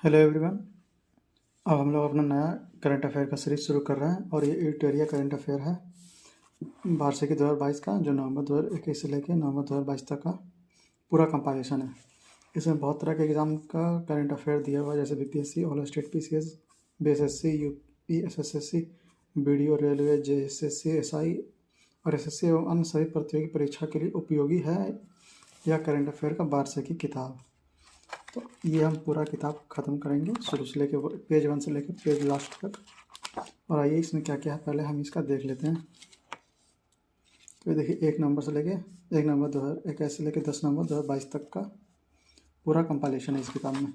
Hello everyone. अब हम लोग अपना नया करंट अफेयर का सीरीज शुरू कर रहे हैं और ये एडिटोरियल करंट अफेयर है वार्षिकी 2022 का, जो नवंबर 2021 से लेकर नवंबर 2022 तक का पूरा कंपाइलेशन है। इसमें बहुत तरह के एग्ज़ाम का करंट अफेयर दिया हुआ है, जैसे BPSC, all state PCS, BSSC, UP SSC, BDO, railway, JSSC, SI और एसएससी एवं अन्य सभी प्रतियोगी परीक्षा के लिए उपयोगी है यह करंट अफेयर का वार्षिकी किताब। तो ये हम पूरा किताब ख़त्म करेंगे, शुरू से लेकर पेज 1 से लेकर पेज लास्ट तक। और आइए इसमें क्या क्या है पहले हम इसका देख लेते हैं। तो देखिए 1 नवंबर से लेके 1 नवंबर 2021 से लेकर 10 नवंबर 2022 तक का पूरा कंपाइलेशन है इस किताब में।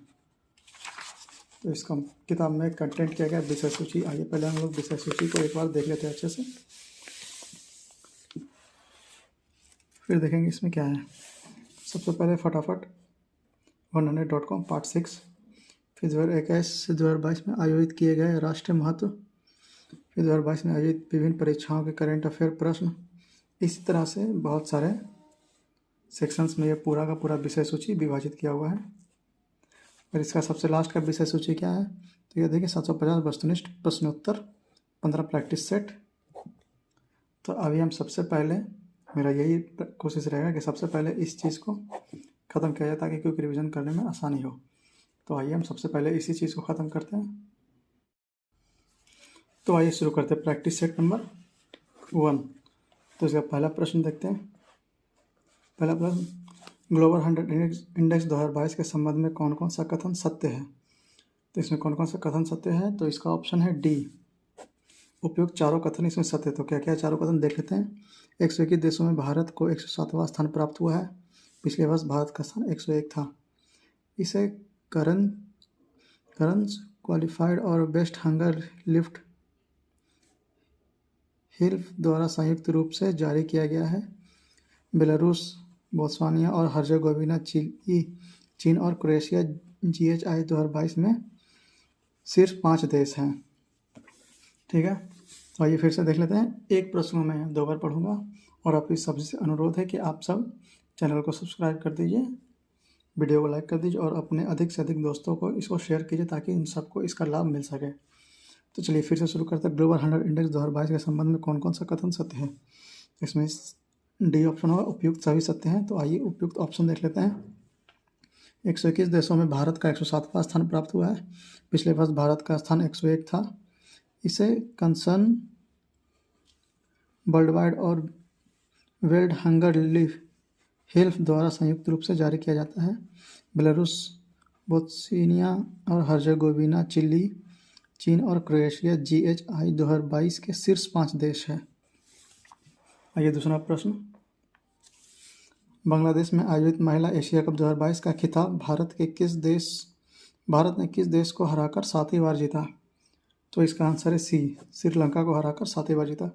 तो इस किताब में कंटेंट क्या क्या है, विषय सूची। आइए पहले हम लोग विषय सूची को एक बार देख लेते हैं अच्छे से, फिर देखेंगे इसमें क्या है। सबसे पहले फटाफट 100.com पार्ट 6 फिर 2021 से 2022 में आयोजित किए गए राष्ट्रीय महत्व, फिर 2022 में आयोजित विभिन्न परीक्षाओं के करंट अफेयर प्रश्न। इसी तरह से बहुत सारे सेक्शंस में ये पूरा का पूरा विषय सूची विभाजित किया हुआ है। और इसका सबसे लास्ट का विषय सूची क्या है, तो ये देखिए 750 वस्तुनिष्ठ प्रश्नोत्तर, 15 प्रैक्टिस सेट। तो अभी हम सबसे पहले, मेरा यही कोशिश रहेगा कि सबसे पहले इस चीज़ को ख़त्म किया जाए ताकि क्योंकि रिवीजन करने में आसानी हो। तो आइए हम सबसे पहले इसी चीज़ को ख़त्म करते हैं। तो आइए शुरू करते हैं प्रैक्टिस सेट नंबर 1। तो इसका पहला प्रश्न देखते हैं। पहला प्रश्न, ग्लोबल 100 इंडेक्स 2022 के संबंध में कौन कौन सा कथन सत्य है। तो इसमें कौन कौन सा कथन सत्य है, तो इसका ऑप्शन है डी। उपयुक्त चारों कथन इसमें सत्य। तो क्या क्या चारों कथन देख लेते हैं। 121 देशों में भारत को 107वां स्थान प्राप्त हुआ है। पिछले वर्ष भारत का स्थान 101 था। इसे करंस क्वालिफाइड और बेस्ट हंगर लिफ्ट हिल्फ द्वारा संयुक्त रूप से जारी किया गया है। बेलारूस, बोत्सवानिया और हर्जेगोविना, चिली, चीन और क्रोएशिया GHI 2022 में शीर्ष 5 देश हैं। ठीक है, तो आइए फिर से देख लेते हैं। एक प्रश्न मैं 2 बार पढ़ूंगा और आपकी सबसे अनुरोध है कि आप सब चैनल को सब्सक्राइब कर दीजिए, वीडियो को लाइक कर दीजिए और अपने अधिक से अधिक दोस्तों को इसको शेयर कीजिए ताकि उन सबको इसका लाभ मिल सके। तो चलिए फिर से शुरू करते हैं। ग्लोबल 100 इंडेक्स 2022 के संबंध में कौन कौन सा कथन सत्य है। इसमें डी ऑप्शन होगा, उपयुक्त सभी सत्य हैं। तो आइए उपयुक्त ऑप्शन देख लेते हैं। 121 देशों में भारत का 107वां स्थान प्राप्त हुआ है। पिछले वर्ष भारत का स्थान 101 था। इसे कंसर्न वर्ल्ड वाइड और वर्ल्ड हंगर हेल्थ द्वारा संयुक्त रूप से जारी किया जाता है। बेलारूस, बोत्सवानिया और हर्जेगोविना, चिली, चीन और क्रोएशिया GHI 2022 के शीर्ष 5 देश हैं। आइए दूसरा प्रश्न, बांग्लादेश में आयोजित महिला एशिया कप 2022 का खिताब भारत ने किस देश को हराकर 7वीं बार जीता। तो इसका आंसर है सी, श्रीलंका को हराकर 7वीं बार जीता।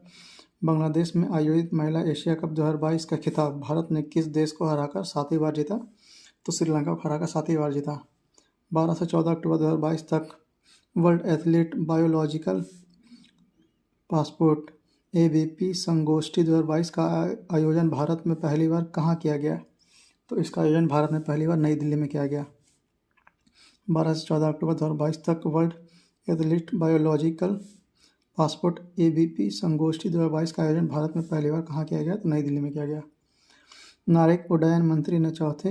बांग्लादेश में आयोजित महिला एशिया कप 2022 का खिताब भारत ने किस देश को हराकर 7वीं बार जीता। तो श्रीलंका को हराकर 7वीं बार जीता। 12 से 14 अक्टूबर 2022 तक world athlete biological passport ABP संगोष्ठी 2022 का आयोजन भारत में पहली बार कहाँ किया गया। तो इसका आयोजन भारत में पहली बार नई दिल्ली में किया गया। 12 से 14 अक्टूबर 2022 तक world athlete biological passport ABP संगोष्ठी 2022 का आयोजन भारत में पहली बार कहाँ किया गया, तो नई दिल्ली में किया गया। नागरिक उड्डयन मंत्री ने चौथे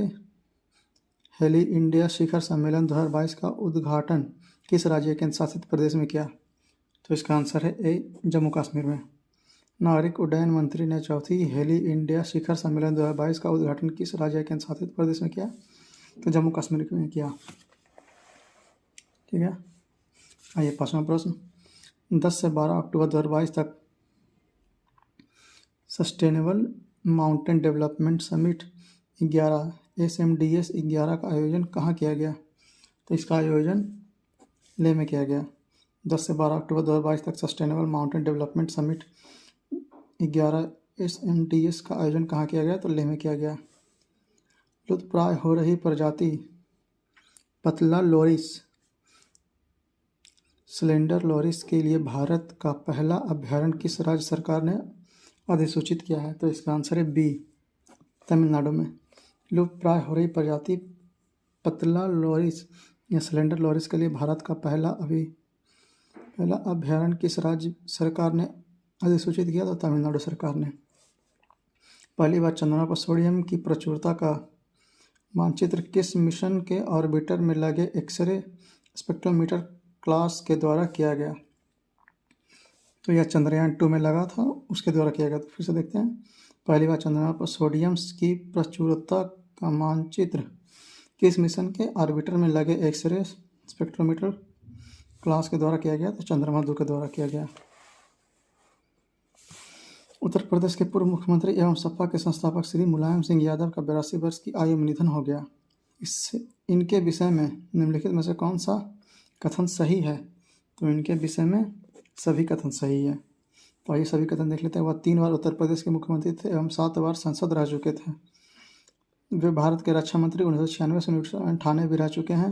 हेली इंडिया शिखर सम्मेलन 2022 का उद्घाटन किस राज्य केंद्र शासित प्रदेश में किया। तो इसका आंसर है ए, जम्मू कश्मीर में। नागरिक उड्डयन मंत्री ने चौथी हेली इंडिया शिखर सम्मेलन 2022 का उद्घाटन किस राज्य केंद्र शासित प्रदेश में किया। तो जम्मू कश्मीर में किया। ठीक है, आइए 5वां प्रश्न, 10 से 12 अक्टूबर 2022 तक sustainable mountain development summit 11 SMDS 11 का आयोजन कहाँ किया गया। तो इसका आयोजन लेह में किया गया। 10 से 12 अक्टूबर 2022 तक sustainable mountain development summit 11 SMDS का आयोजन कहाँ किया गया, तो लेह में किया गया। लुप्तप्राय हो रही प्रजाति पतला लोरिस स्लेंडर लोरिस के लिए भारत का पहला अभयारण्य किस राज्य सरकार ने अधिसूचित किया है। तो इसका आंसर है बी, तमिलनाडु में। लुप्तप्राय हो रही प्रजाति पतला लोरिस या सिलेंडर लॉरीज के लिए भारत का पहला अभ्यारण्य किस राज्य सरकार ने अधिसूचित किया? तो तमिलनाडु सरकार ने। पहली बार चंद्रमा पर सोडियम की प्रचुरता का मानचित्र किस मिशन के ऑर्बिटर में लगे एक्सरे स्पेक्ट्रोमीटर क्लास के द्वारा किया गया? तो यह चंद्रयान 2 में लगा था, उसके द्वारा किया गया। तो फिर से देखते हैं। पहली बार चंद्रमा पर सोडियम की प्रचुरता का मानचित्र किस मिशन के ऑर्बिटर में लगे एक्सरे स्पेक्ट्रोमीटर क्लास के द्वारा किया गया? तो चंद्रमा 2 के द्वारा किया गया। उत्तर प्रदेश के पूर्व मुख्यमंत्री एवं सपा के संस्थापक श्री मुलायम सिंह यादव का 82 वर्ष की आयु में निधन हो गया। इनके विषय में निम्नलिखित में से कौन सा कथन सही है? तो इनके विषय में सभी कथन सही है। तो आइए सभी कथन देख लेते हैं। वह 3 बार उत्तर प्रदेश के मुख्यमंत्री थे एवं 7 बार सांसद रह चुके थे। वे भारत के रक्षा मंत्री 1996 से 1998 भी रह चुके हैं।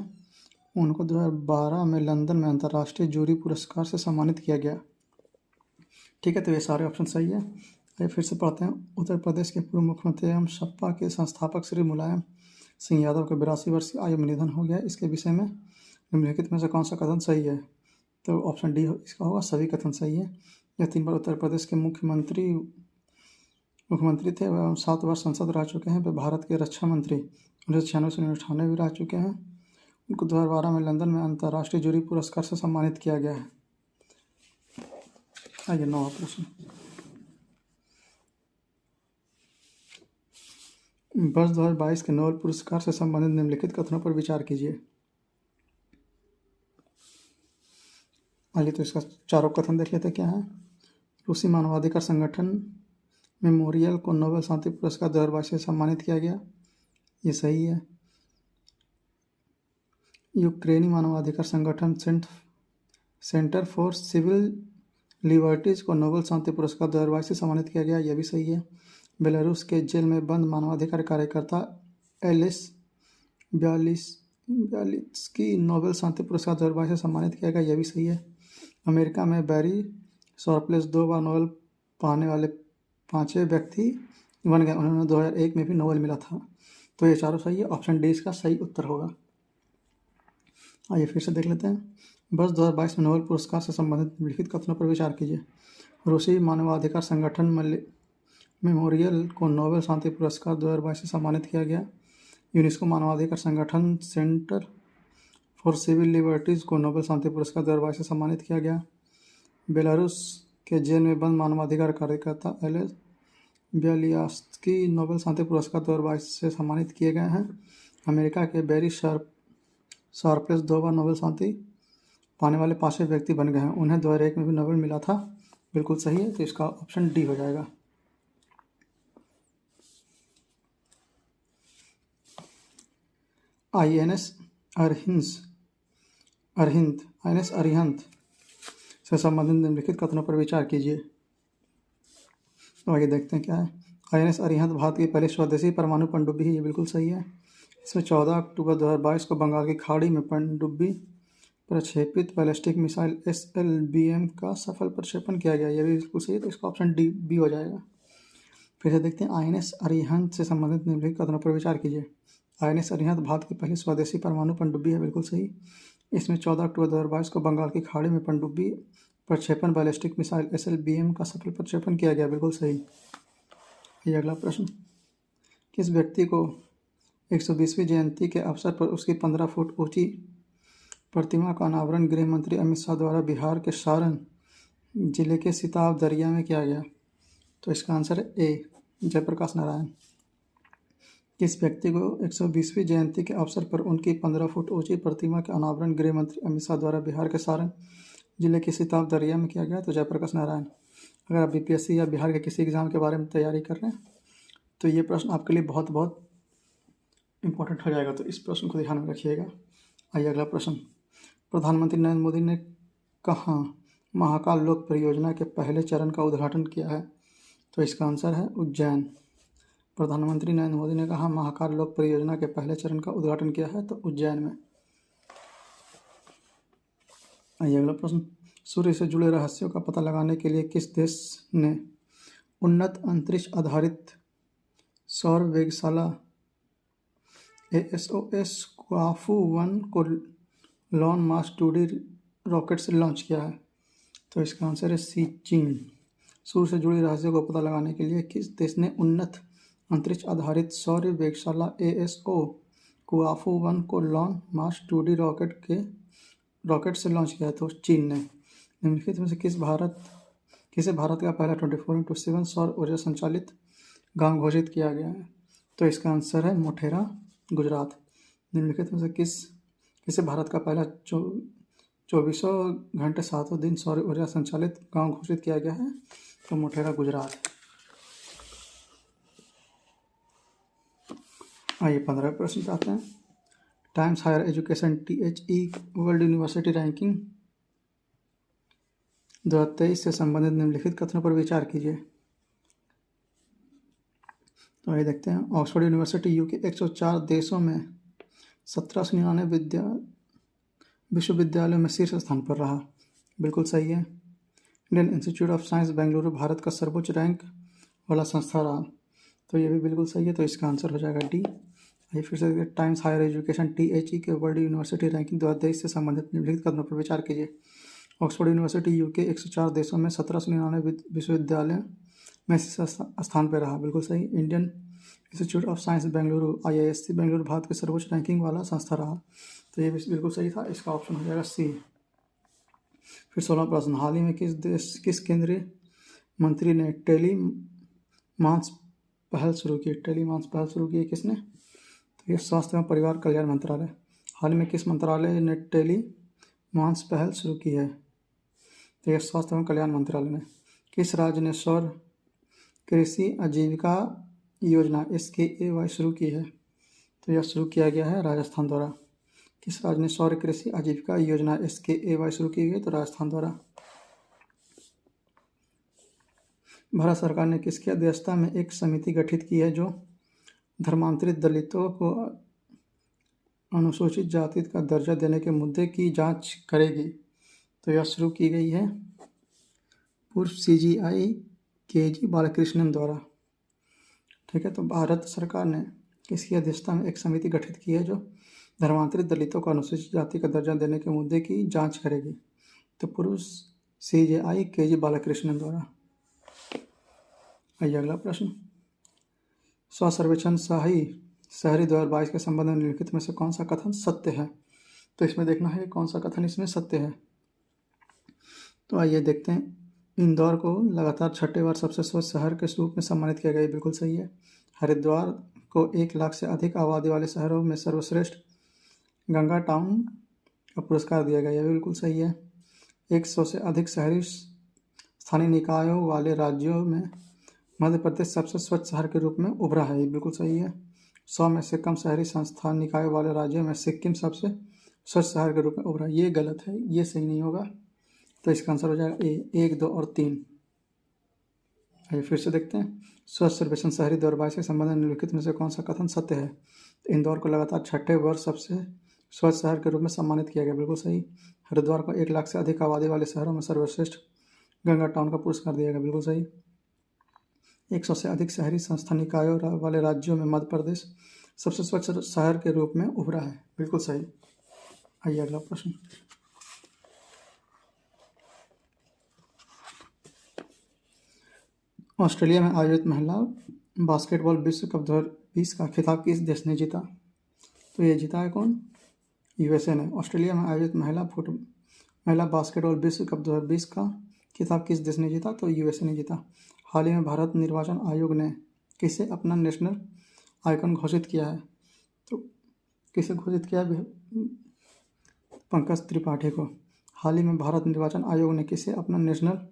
उनको 2012 में लंदन में अंतर्राष्ट्रीय जूरी पुरस्कार से सम्मानित किया गया। ठीक है, तो ये सारे ऑप्शन सही है। आइए फिर से पढ़ते हैं। उत्तर प्रदेश के पूर्व मुख्यमंत्री एवं सपा के संस्थापक श्री मुलायम सिंह यादव के 82 वर्ष की आयु में निधन हो गया। इसके विषय में निम्नलिखित में से कौन सा कथन सही है? तो ऑप्शन डी इसका होगा, सभी कथन सही है। यह 3 बार उत्तर प्रदेश के मुख्यमंत्री थे एवं 7 बार संसद रह चुके हैं। वे भारत के रक्षा मंत्री 1996 से 1998 भी रह चुके हैं। उनको 2012 में लंदन में अंतर्राष्ट्रीय जूरी पुरस्कार से सम्मानित किया गया है। आइए 9वां प्रश्न। वर्ष 2022 के नोबेल पुरस्कार से संबंधित निम्नलिखित कथनों पर विचार कीजिए। आइए तो इसका चारों कथन देख लेते क्या है। रूसी मानवाधिकार संगठन मेमोरियल को नोबेल शांति पुरस्कार 2022 से सम्मानित किया गया, ये सही है। यूक्रेनी मानवाधिकार संगठन सेंटर फॉर सिविल लिबर्टीज को नोबेल शांति पुरस्कार 2022 से सम्मानित किया गया, यह भी सही है। बेलारूस के जेल में बंद मानवाधिकार कार्यकर्ता एलिस ब्यालित्स्की नोबेल शांति पुरस्कार 2022 से सम्मानित किया गया, यह भी सही है। अमेरिका में बैरी सॉरप्लेस 2 बार नोबेल पाने वाले 5वें व्यक्ति बन गए। उन्होंने 2001 में भी नोबेल मिला था। तो ये चारों सही है। ऑप्शन डी इसका सही उत्तर होगा। आइए फिर से देख लेते हैं। वर्ष 2022 में नोबेल पुरस्कार से संबंधित निम्नलिखित कथनों पर विचार कीजिए। रूसी मानवाधिकार संगठन मेमोरियल को नोबेल शांति पुरस्कार 2022 से सम्मानित किया गया। यूनेस्को मानवाधिकार संगठन सेंटर फॉर सिविल लिबर्टीज को नोबेल शांति पुरस्कार 2022 से सम्मानित किया गया। बेलारूस के जेल में बंद मानवाधिकार कार्यकर्ता एलेस ब्यालित्स्की नोबेल शांति पुरस्कार 2022 से सम्मानित किए गए हैं। अमेरिका के बैरी सॉरप्लेस 2 बार नोबेल शांति पाने वाले 5वें व्यक्ति बन गए हैं। उन्हें 2001 में भी नोबेल मिला था, बिल्कुल सही है। तो इसका ऑप्शन डी हो जाएगा। INS अरिहंत से संबंधित निम्नलिखित कथनों पर विचार कीजिए। तो आगे देखते हैं क्या है। INS अरिहंत भारत की पहली स्वदेशी परमाणु पनडुब्बी है, ये बिल्कुल सही है। इसमें 14 अक्टूबर 2022 को बंगाल की खाड़ी में पनडुब्बी प्रक्षेपित बैलिस्टिक मिसाइल SLBM का सफल प्रक्षेपण किया गया, यह भी बिल्कुल सही है। तो इसका ऑप्शन डी बी हो जाएगा। फिर से देखते हैं। INS अरिहंत से संबंधित निम्नलिखित कथनों पर विचार कीजिए। INS अरिहंत भारत की पहली स्वदेशी परमाणु पनडुब्बी है, बिल्कुल सही। इसमें 14 अक्टूबर 2022 को बंगाल की खाड़ी में पनडुब्बी प्रक्षेपण बैलिस्टिक मिसाइल SLBM का सफल प्रक्षेपण किया गया, बिल्कुल सही। ये अगला प्रश्न। किस व्यक्ति को 120वीं जयंती के अवसर पर उसकी 15 फुट ऊंची प्रतिमा का अनावरण गृह मंत्री अमित शाह द्वारा बिहार के सारण जिले के सिताब दरिया में किया गया? तो इसका आंसर है ए, जयप्रकाश नारायण। किस व्यक्ति को 120वीं जयंती के अवसर पर उनकी 15 फुट ऊंची प्रतिमा के अनावरण गृह मंत्री अमित शाह द्वारा बिहार के सारण जिले के सिताब दरिया में किया गया? तो जयप्रकाश नारायण। अगर आप BPSC या बिहार के किसी एग्ज़ाम के बारे में तैयारी कर रहे हैं तो ये प्रश्न आपके लिए बहुत बहुत इम्पोर्टेंट हो जाएगा, तो इस प्रश्न को ध्यान में रखिएगा। आइए अगला प्रश्न। प्रधानमंत्री नरेंद्र मोदी ने कहाँ महाकाल लोक परियोजना के पहले चरण का उद्घाटन किया है? तो इसका आंसर है उज्जैन। प्रधानमंत्री नरेंद्र मोदी ने कहा महाकाल लोक परियोजना के पहले चरण का उद्घाटन किया है? तो उज्जैन में। आइए अगला प्रश्न। सूर्य से जुड़े रहस्यों का पता लगाने के लिए किस देश ने उन्नत अंतरिक्ष आधारित सौर वेधशाला ASOS क्वाफू 1 को लॉन्ग मार्च 2D रॉकेट से लॉन्च किया है? तो इसका आंसर है सी, चीन। सूर्य से जुड़ी रहस्यों को पता लगाने के लिए किस देश ने उन्नत अंतरिक्ष आधारित सौर वेधशाला ASO कुआफू 1 को लॉन्ग मार्च 2D रॉकेट से लॉन्च किया? तो चीन ने। निम्नलिखित में से किसे भारत का पहला 24x7 सौर ऊर्जा संचालित गांव घोषित किया गया है? तो इसका आंसर है मोढेरा, गुजरात। निम्नलिखित में से किसे भारत का पहला 24 घंटे 7 दिन सौर ऊर्जा संचालित गांव घोषित किया गया है? तो मोढेरा, गुजरात। आइए 15 प्रश्न पे आते हैं। Times Higher Education THE World University Ranking 2023 से संबंधित निम्नलिखित कथनों पर विचार कीजिए। तो आइए देखते हैं। ऑक्सफोर्ड यूनिवर्सिटी UK 104 देशों में 1799 विश्वविद्यालयों में शीर्ष स्थान पर रहा। बिल्कुल सही है। Indian institute of science Bengaluru Bharat का सर्वोच्च रैंक वाला संस्था रहा। तो ये भी बिल्कुल सही है। तो इसका आंसर हो जाएगा डी। आइए फिर से टाइम्स हायर एजुकेशन THE के वर्ल्ड यूनिवर्सिटी रैंकिंग 2023 से संबंधित निम्नलिखित कथनों पर विचार कीजिए। ऑक्सफोर्ड यूनिवर्सिटी UK 104 देशों में 1799 विश्वविद्यालय में शीर्ष स्थान पर रहा। बिल्कुल सही। Indian institute of science Bengaluru IISc Bengaluru Bharat के सर्वोच्च रैंकिंग वाला संस्था रहा। तो ये भी बिल्कुल सही था। इसका ऑप्शन हो जाएगा सी। फिर 16वां प्रश्न। हाल ही में किस केंद्रीय मंत्री ने टेलीमांस पहल शुरू की? टेलीमांस पहल शुरू की है किसने? तो ये स्वास्थ्य एवं परिवार कल्याण मंत्रालय। हाल ही में किस मंत्रालय ने टेलीमांस पहल शुरू की है? तो ये स्वास्थ्य एवं कल्याण मंत्रालय ने। किस राज्य ने सौर कृषि आजीविका योजना SKAY शुरू की है? तो यह शुरू किया गया है राजस्थान द्वारा। किस राज्य ने सौर कृषि आजीविका योजना SKAY शुरू की गई? तो राजस्थान द्वारा। भारत सरकार ने किसकी अध्यक्षता में एक समिति गठित की है जो धर्मांतरित दलितों को अनुसूचित जाति का दर्जा देने के मुद्दे की जांच करेगी? तो यह शुरू की गई है पूर्व CGI KG बालकृष्णन द्वारा। ठीक है। तो भारत सरकार ने किसकी अध्यक्षता में एक समिति गठित की है जो धर्मांतरित दलितों को अनुसूचित जाति का दर्जा देने के मुद्दे की जांच करेगी? तो पूर्व CGI KG बालकृष्णन द्वारा। आइए अगला प्रश्न। स्व सर्वेक्षण शहरी 2022 के संबंध में निम्नलिखित में से कौन सा कथन सत्य है? तो इसमें देखना है कौन सा कथन इसमें सत्य है। तो आइए देखते हैं। इंदौर को लगातार 6ठे बार सबसे स्वच्छ शहर के रूप में सम्मानित किया गया। बिल्कुल सही है। हरिद्वार को 1 लाख से अधिक आबादी वाले शहरों में सर्वश्रेष्ठ गंगा टाउन का पुरस्कार दिया गया। यह भी बिल्कुल सही है। 100 से अधिक शहरी स्थानीय निकायों वाले राज्यों में मध्य प्रदेश सबसे स्वच्छ शहर के रूप में उभरा है। ये बिल्कुल सही है। 100 में से कम शहरी संस्थान निकायों वाले राज्यों में सिक्किम सबसे स्वच्छ शहर के रूप में उभरा। ये गलत है, ये सही नहीं होगा। तो इसका आंसर हो जाएगा ए, 1, 2 और 3। आइए फिर से देखते हैं। स्वच्छ सर्वेक्षण शहरी 2022 के संबंध में निम्नलिखित में से कौन सा कथन सत्य है? तो इंदौर को लगातार 6ठे वर्ष सबसे स्वच्छ शहर के रूप में सम्मानित किया गया। बिल्कुल सही। हरिद्वार को 1 लाख से अधिक आबादी वाले शहरों में सर्वश्रेष्ठ गंगा टाउन का पुरस्कार दिया गया। बिल्कुल सही। 100 से अधिक शहरी संस्था निकायों वाले राज्यों में मध्य प्रदेश सबसे स्वच्छ शहर के रूप में उभरा है। बिल्कुल सही। आइए अगला प्रश्न। ऑस्ट्रेलिया में आयोजित महिला बास्केटबॉल विश्व कप 2020 का खिताब किस देश ने जीता? तो ये जीता है कौन? USA ने। ऑस्ट्रेलिया में आयोजित महिला बास्केटबॉल विश्व कप 2020 का खिताब किस देश ने जीता? तो USA ने जीता। हाल ही में भारत निर्वाचन आयोग ने किसे अपना नेशनल आइकन घोषित किया है? तो किसे घोषित किया है? पंकज त्रिपाठी को। हाल ही में भारत निर्वाचन आयोग ने किसे अपना नेशनल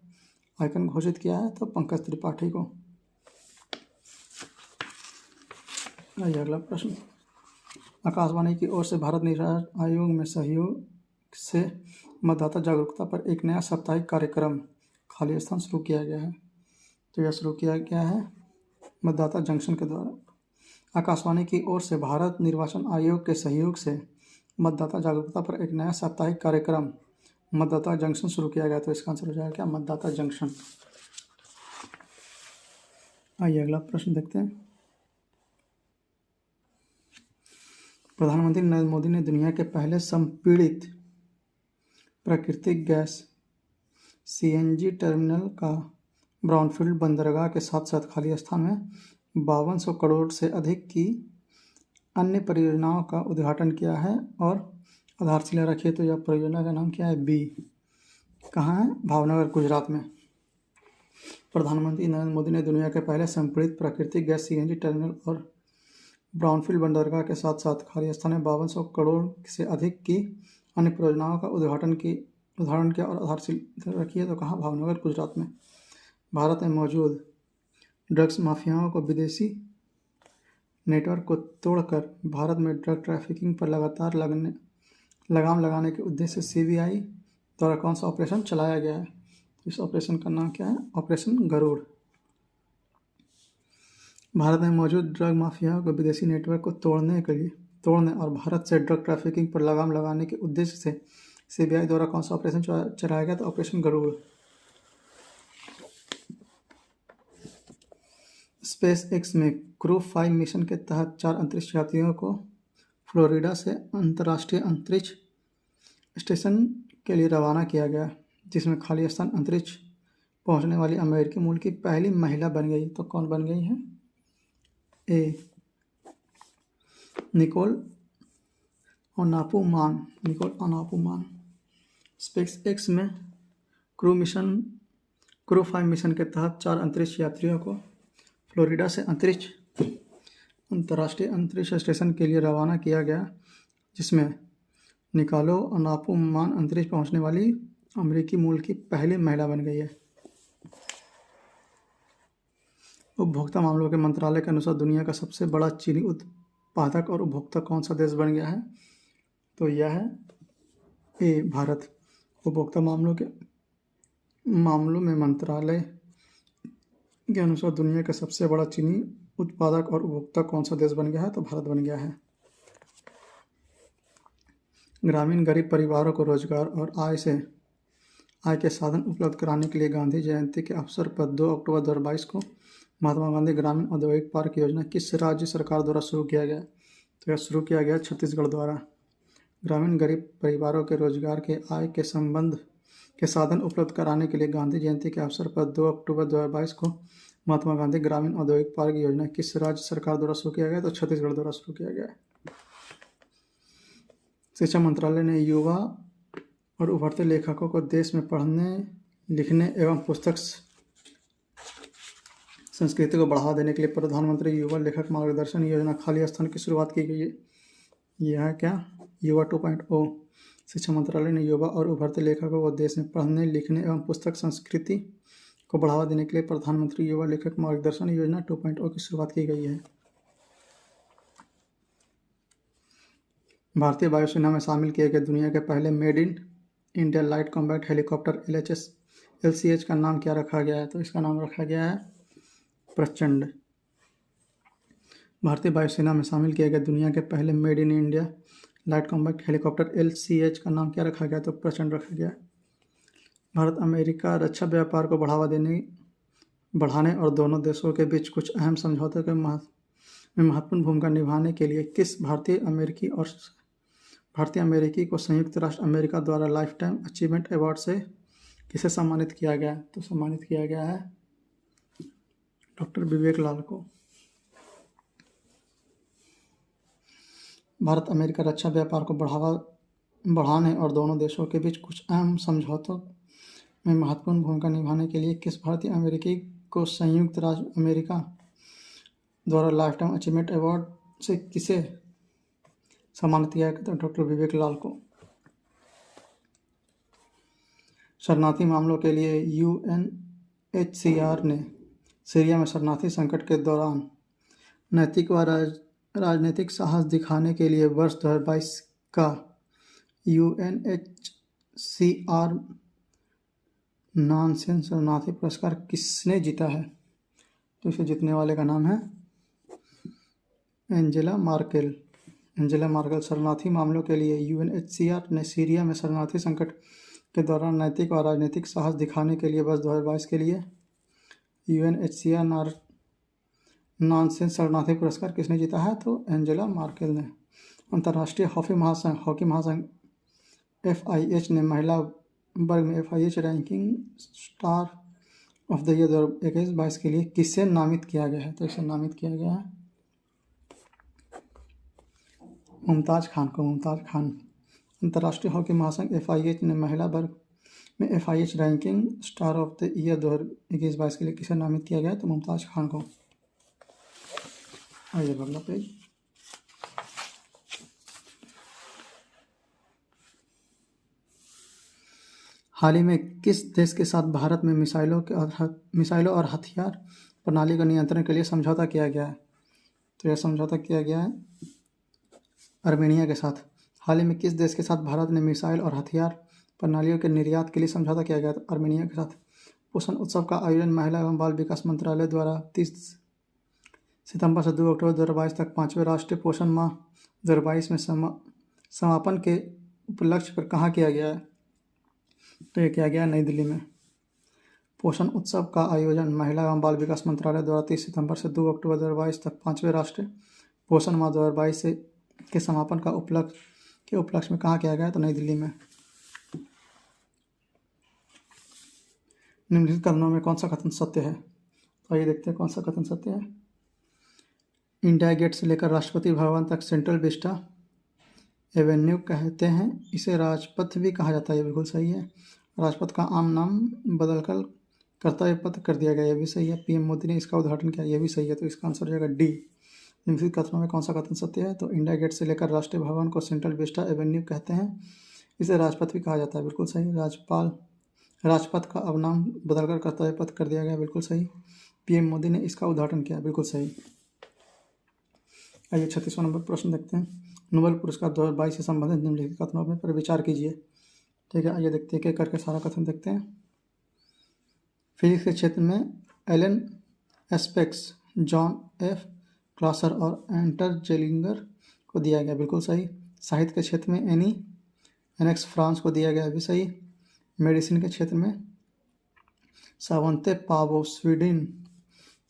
आइकन घोषित किया है? तो पंकज त्रिपाठी को। आइए अगला प्रश्न। आकाशवाणी की ओर से भारत निर्वाचन आयोग में सहयोग से मतदाता जागरूकता पर एक नया साप्ताहिक कार्यक्रम खाली स्थान शुरू किया गया है। तो यह शुरू किया गया है मतदाता जंक्शन के द्वारा। आकाशवाणी की ओर से भारत निर्वाचन आयोग के सहयोग से मतदाता जागरूकता पर एक नया साप्ताहिक कार्यक्रम मतदाता जंक्शन शुरू किया गया। तो इसका आंसर हो जाएगा क्या? मतदाता जंक्शन। आइए अगला प्रश्न देखते हैं। प्रधानमंत्री नरेंद्र मोदी ने दुनिया के पहले संपीड़ित प्राकृतिक गैस सीएनजी टर्मिनल का ब्राउनफील्ड बंदरगाह के साथ साथ खाली स्थान में 5200 करोड़ से अधिक की अन्य परियोजनाओं का उद्घाटन किया है और आधारशिला रखी है। तो यह परियोजना का नाम क्या है? बी। कहाँ है? भावनगर, गुजरात में। प्रधानमंत्री नरेंद्र मोदी ने दुनिया के पहले संपीड़ित प्राकृतिक गैस सीएनजी टर्मिनल और ब्राउनफील्ड बंदरगाह के साथ साथ खाली स्थान में 5200 करोड़ से अधिक की अन्य परियोजनाओं का उद्घाटन किया और आधारशिला रखी है। तो कहाँ? भावनगर, गुजरात में। भारत में मौजूद ड्रग्स माफियाओं को विदेशी नेटवर्क को तोड़कर भारत में ड्रग ट्रैफिकिंग पर लगातार लगाम लगाने के उद्देश्य से सीबीआई द्वारा कौन सा ऑपरेशन चलाया गया है? इस ऑपरेशन का नाम क्या है? ऑपरेशन गरुड़। भारत में मौजूद ड्रग माफियाओं को विदेशी नेटवर्क को तोड़ने और भारत से ड्रग ट्रैफिकिंग पर लगाम लगाने के उद्देश्य से सीबीआई द्वारा कौन सा ऑपरेशन चलाया गया? तो ऑपरेशन गरुड़। स्पेस एक्स में क्रू 5 मिशन के तहत 4 अंतरिक्ष यात्रियों को फ्लोरिडा से अंतर्राष्ट्रीय अंतरिक्ष स्टेशन के लिए रवाना किया गया, जिसमें खाली स्थान अंतरिक्ष पहुंचने वाली अमेरिकी मूल की पहली महिला बन गई। तो कौन बन गई है? ए. निकोल ओनापुमान। स्पेस एक्स में क्रू 5 मिशन के तहत 4 अंतरिक्ष यात्रियों को फ्लोरिडा से अंतर्राष्ट्रीय अंतरिक्ष स्टेशन के लिए रवाना किया गया, जिसमें निकोलो ओनापुमान अंतरिक्ष पहुंचने वाली अमेरिकी मूल की पहली महिला बन गई है। उपभोक्ता मामलों के मंत्रालय के अनुसार दुनिया का सबसे बड़ा चीनी उत्पादक और उपभोक्ता कौन सा देश बन गया है? तो यह है ए. भारत। उपभोक्ता मामलों में मंत्रालय के अनुसार दुनिया का सबसे बड़ा चीनी उत्पादक और उपभोक्ता कौन सा देश बन गया है? तो भारत बन गया है। ग्रामीण गरीब परिवारों को रोजगार और आय के साधन उपलब्ध कराने के लिए गांधी जयंती के अवसर पर 2 अक्टूबर 2022 को महात्मा गांधी ग्रामीण औद्योगिक पार्क योजना किस राज्य सरकार द्वारा शुरू किया गया? तो यह शुरू किया गया छत्तीसगढ़ द्वारा। ग्रामीण गरीब परिवारों के रोजगार के आय के साधन उपलब्ध कराने के लिए गांधी जयंती के अवसर पर 2 अक्टूबर 2022 को महात्मा गांधी ग्रामीण औद्योगिक पार्क योजना किस राज्य सरकार द्वारा शुरू किया गया? तो छत्तीसगढ़ द्वारा शुरू किया गया। शिक्षा मंत्रालय ने युवा और उभरते लेखकों को देश में पढ़ने, लिखने एवं पुस्तक संस्कृति को बढ़ावा देने के लिए प्रधानमंत्री युवा लेखक मार्गदर्शन योजना खाली स्थान की शुरुआत की गई है। यह है क्या? युवा 2.0। शिक्षा मंत्रालय ने युवा और उभरते लेखकों को देश में पढ़ने, लिखने एवं पुस्तक संस्कृति को बढ़ावा देने के लिए प्रधानमंत्री युवा लेखक मार्गदर्शन योजना 2.0 की शुरुआत की गई है। भारतीय वायुसेना में शामिल किए गए दुनिया के पहले made in India light combat helicopter LCH का नाम क्या रखा गया है? तो इसका नाम रखा गया है प्रचंड। भारतीय वायुसेना में शामिल किए गए दुनिया के पहले made in India light combat helicopter LCH का नाम क्या रखा गया? तो प्रचंड रखा गया। भारत अमेरिका रक्षा व्यापार को बढ़ाने और दोनों देशों के बीच कुछ अहम समझौतों में महत्वपूर्ण भूमिका निभाने के लिए किस भारतीय अमेरिकी को संयुक्त राष्ट्र अमेरिका द्वारा लाइफ टाइम अचीवमेंट अवार्ड से किसे सम्मानित किया गया? तो सम्मानित किया गया है डॉक्टर विवेक लाल को। भारत अमेरिका रक्षा व्यापार को बढ़ाने और दोनों देशों के बीच कुछ अहम समझौतों में महत्वपूर्ण भूमिका निभाने के लिए किस भारतीय अमेरिकी को संयुक्त राज्य अमेरिका द्वारा लाइफ टाइम अचीवमेंट अवार्ड से किसे सम्मानित किया गया? तो डॉक्टर विवेक लाल को। शरणार्थी मामलों के लिए UNHCR ने सीरिया में शरणार्थी संकट के दौरान नैतिक व राजनीतिक साहस दिखाने के लिए वर्ष 2022 का UNHCR नॉनसेंस शरणार्थी पुरस्कार किसने जीता है? तो इसे जीतने वाले का नाम है एंजेला मार्केल। शरणार्थी मामलों के लिए UNHCR ने सीरिया में शरणार्थी संकट के दौरान नैतिक और राजनीतिक साहस दिखाने के लिए वर्ष 2022 के लिए UNHCR नॉनसेंस शरणार्थी पुरस्कार किसने जीता है? तो एंजेला मार्केल ने। अंतर्राष्ट्रीय हॉकी महासंघ FIH ने महिला वर्ग में FIH ranking star of the year 2021-22 के लिए किसे नामित किया गया है? तो इसे नामित किया गया है मुमताज़ खान को। मुमताज़ खान। अंतर्राष्ट्रीय हॉकी महासंघ FIH ने महिला वर्ग में FIH ranking star of the year 2021-22 के लिए किसे नामित किया गया है? तो मुमताज़ खान को। आइए अगला पेज। हाल ही में किस देश के साथ भारत में मिसाइलों और हथियार प्रणाली का नियंत्रण के लिए समझौता किया गया है? तो यह समझौता किया गया है आर्मेनिया के साथ। हाल ही में किस देश के साथ भारत ने मिसाइल और हथियार प्रणालियों के निर्यात के लिए समझौता किया गया? तो आर्मेनिया के साथ। पोषण उत्सव का आयोजन महिला एवं बाल विकास मंत्रालय द्वारा 30 सितंबर से 2 अक्टूबर 2022 तक 5वें राष्ट्रीय पोषण माह 2022 में समापन के उपलक्ष्य पर कहाँ किया गया है? तो यह किया गया नई दिल्ली में। पोषण उत्सव का आयोजन महिला एवं बाल विकास मंत्रालय द्वारा 30 सितंबर से 2 अक्टूबर 2022 तक 5वें राष्ट्रीय पोषण माह 2022 के समापन का उपलक्ष्य में कहाँ किया गया? तो नई दिल्ली में। निम्नलिखित कथनों में कौन सा कथन सत्य है? तो आइए देखते हैं कौन सा कथन सत्य है। इंडिया गेट से लेकर राष्ट्रपति भवन तक सेंट्रल विस्टा एवेन्यू कहते हैं, इसे राजपथ भी कहा जाता है। ये बिल्कुल सही है। राजपथ का आम नाम बदलकर कर्तव्य पथ कर दिया गया, यह भी सही है। PM मोदी ने इसका उद्घाटन किया, यह भी सही है। तो इसका आंसर हो जाएगा डी। निम्नलिखित कथनों में कौन सा कथन सत्य है? तो इंडिया गेट से लेकर राष्ट्रीय भवन को सेंट्रल विस्टा एवेन्यू कहते हैं, इसे राजपथ भी कहा जाता है। बिल्कुल सही। राजपथ का अब नाम बदलकर कर्तव्य पथ कर दिया गया, बिल्कुल सही। PM मोदी ने इसका उद्घाटन किया, बिल्कुल सही। आइए 36वां नंबर प्रश्न देखते हैं। नोबेल पुरस्कार 2022 से संबंधित निम्नलिखित कथनों में पर विचार कीजिए। ठीक है, आइए देखते हैं एक करके सारा कथन देखते हैं। फिजिक्स के क्षेत्र में एलन एस्पेक्स, जॉन F क्लासर और एंटर जेलिंगर को दिया गया, बिल्कुल सही। साहित्य के क्षेत्र में एनी NX फ्रांस को दिया गया, भी सही। मेडिसिन के क्षेत्र में सावंते पावो स्वीडन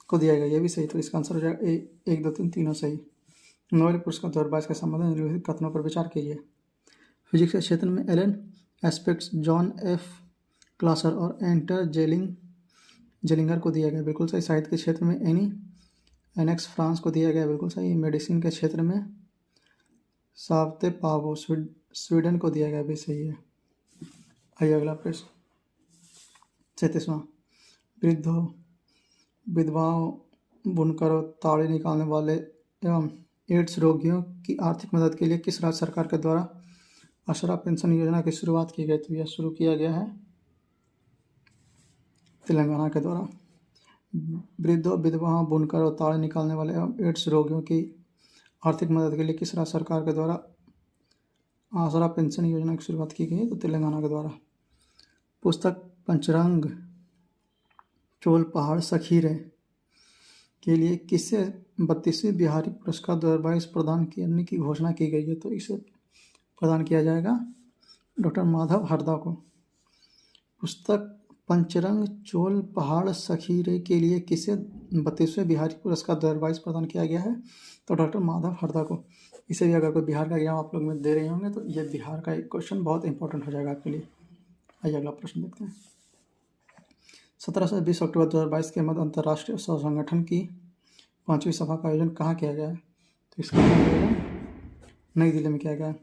को दिया गया, यह भी सही। तो इसका आंसर हो जाएगा 1, 2, 3 तीनों सही। नोबेल पुरस्कार 2022 के संबंध में निम्नलिखित कथनों पर विचार कीजिए। फिजिक्स के क्षेत्र में एलन एस्पेक्ट्स, जॉन F क्लासर और एंटर जेलिंगर को दिया गया, बिल्कुल सही। साहित्य के क्षेत्र में एनी NX फ्रांस को दिया गया, बिल्कुल सही। मेडिसिन के क्षेत्र में सावते पावो स्वीडन को दिया गया, भी सही है। आइए अगला प्रश्न 37वां। वृद्धों, विधवाओं, बुनकरों, ताड़ी निकालने वाले एवं एड्स रोगियों की आर्थिक मदद के लिए किस राज्य सरकार के द्वारा आसरा पेंशन योजना की शुरुआत की गई? तो यह शुरू किया गया है तेलंगाना के द्वारा। वृद्धों, विधवाओं, बुनकरों, ताड़ी निकालने वाले एवं एड्स रोगियों की आर्थिक मदद के लिए किस राज्य सरकार के द्वारा आसरा पेंशन योजना की शुरुआत की गई है? तो तेलंगाना के द्वारा। पुस्तक पंचरंग चोल पहाड़ सखीरे के लिए किसे 32वें बिहारी पुरस्कार 2022 प्रदान करने की घोषणा की गई है? तो इसे प्रदान किया जाएगा डॉक्टर माधव हरदा को। पुस्तक पंचरंग चोल पहाड़ सखीरे के लिए किसे 32वें बिहारी पुरस्कार 2022 प्रदान किया गया है? तो डॉक्टर माधव हरदा को। इसे भी अगर कोई बिहार का एग्जाम आप लोग में दे रहे होंगे तो ये बिहार का एक क्वेश्चन बहुत इंपॉर्टेंट हो जाएगा आपके लिए। आइए अगला प्रश्न देखते हैं। 17 से 20 अक्टूबर 2022 के मध्य अंतर्राष्ट्रीय सौर संगठन की 5वीं सभा का आयोजन कहाँ किया गया है? तो इसका आयोजन नई दिल्ली में किया गया है।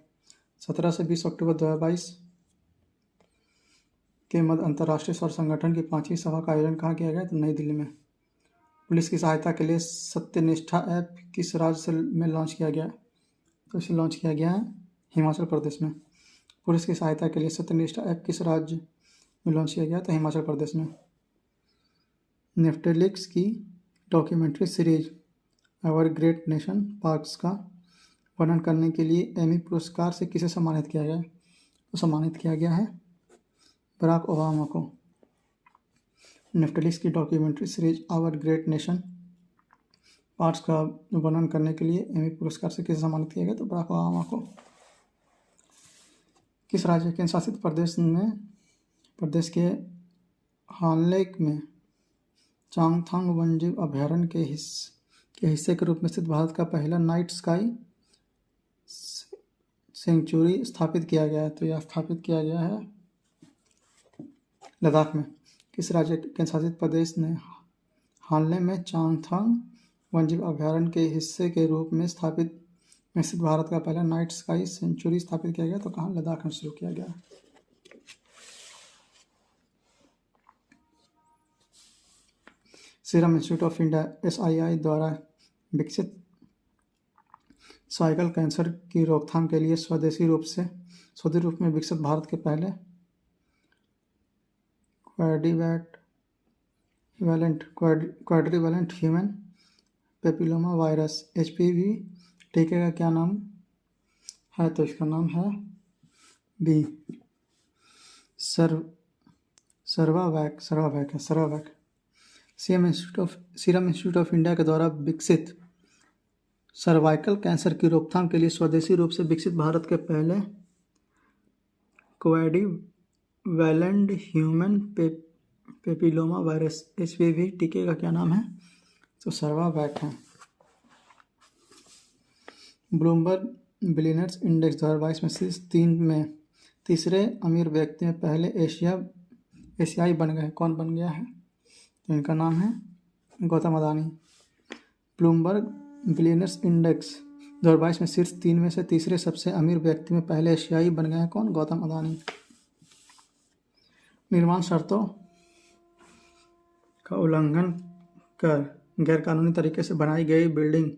17 से 20 अक्टूबर 2022 के मध्य अंतर्राष्ट्रीय सौर संगठन की 5वीं सभा का आयोजन कहाँ किया गया? तो नई दिल्ली में। पुलिस की सहायता के लिए सत्यनिष्ठा ऐप किस राज्य में लॉन्च किया गया? तो इसे लॉन्च किया गया है हिमाचल प्रदेश में। पुलिस की सहायता के लिए सत्यनिष्ठा ऐप किस राज्य में लॉन्च किया गया? तो हिमाचल प्रदेश में। नेटफ्लिक्स की documentary series Our Great Nation Parks का वर्णन करने के लिए एमी पुरस्कार से किसे सम्मानित किया गया? तो सम्मानित किया गया है बराक ओबामा को। नेटफ्लिक्स की documentary series Our Great Nation Parks का वर्णन करने के लिए एमी पुरस्कार से किसे सम्मानित किया गया? तो बराक ओबामा को। किस राज्य केंद्र शासित प्रदेश के हानलेक में चांगथांग वन्यजीव अभयारण्य के हिस्से के रूप में स्थित भारत का पहला नाइट स्काई सेंचुरी स्थापित किया गया है? तो यह स्थापित किया गया है लद्दाख में। किस राज्य केंद्र शासित प्रदेश ने हाल में चांगथांग वन्यजीव अभयारण्य के हिस्से के रूप में स्थित भारत का पहला नाइट स्काई सेंचुरी स्थापित किया गया? तो कहाँ? लद्दाख में शुरू किया गया। Serum institute of India SII द्वारा विकसित सर्वाइकल कैंसर की रोकथाम के लिए स्वदेशी रूप में विकसित भारत के पहले क्वाड्रीवैलेंट ह्यूमन पेपिलोमा वायरस HPV टीके का क्या नाम है? तो इसका नाम है बी सर्वावैक है। सीरम इंस्टीट्यूट ऑफ इंडिया के द्वारा विकसित सर्वाइकल कैंसर की रोकथाम के लिए स्वदेशी रूप से विकसित भारत के पहले क्वाड्रीवैलेंट ह्यूमन पेपिलोमा वायरस HPV टीके का क्या नाम है? तो सर्वावैक है। ब्लूमबर्ग बिलियनर्स इंडेक्स 2022 में शीर्ष 3 में तीसरे अमीर व्यक्ति में पहले एशियाई बन गए। कौन बन गया है? तो इनका नाम है Gautam Adani. Bloomberg billionaires index 2022 में शीर्ष 3 में से तीसरे सबसे अमीर व्यक्ति में पहले एशियाई बन गए हैं। कौन? गौतम अदानी। निर्माण शर्तों का उल्लंघन कर गैरकानूनी तरीके से बनाई गई बिल्डिंग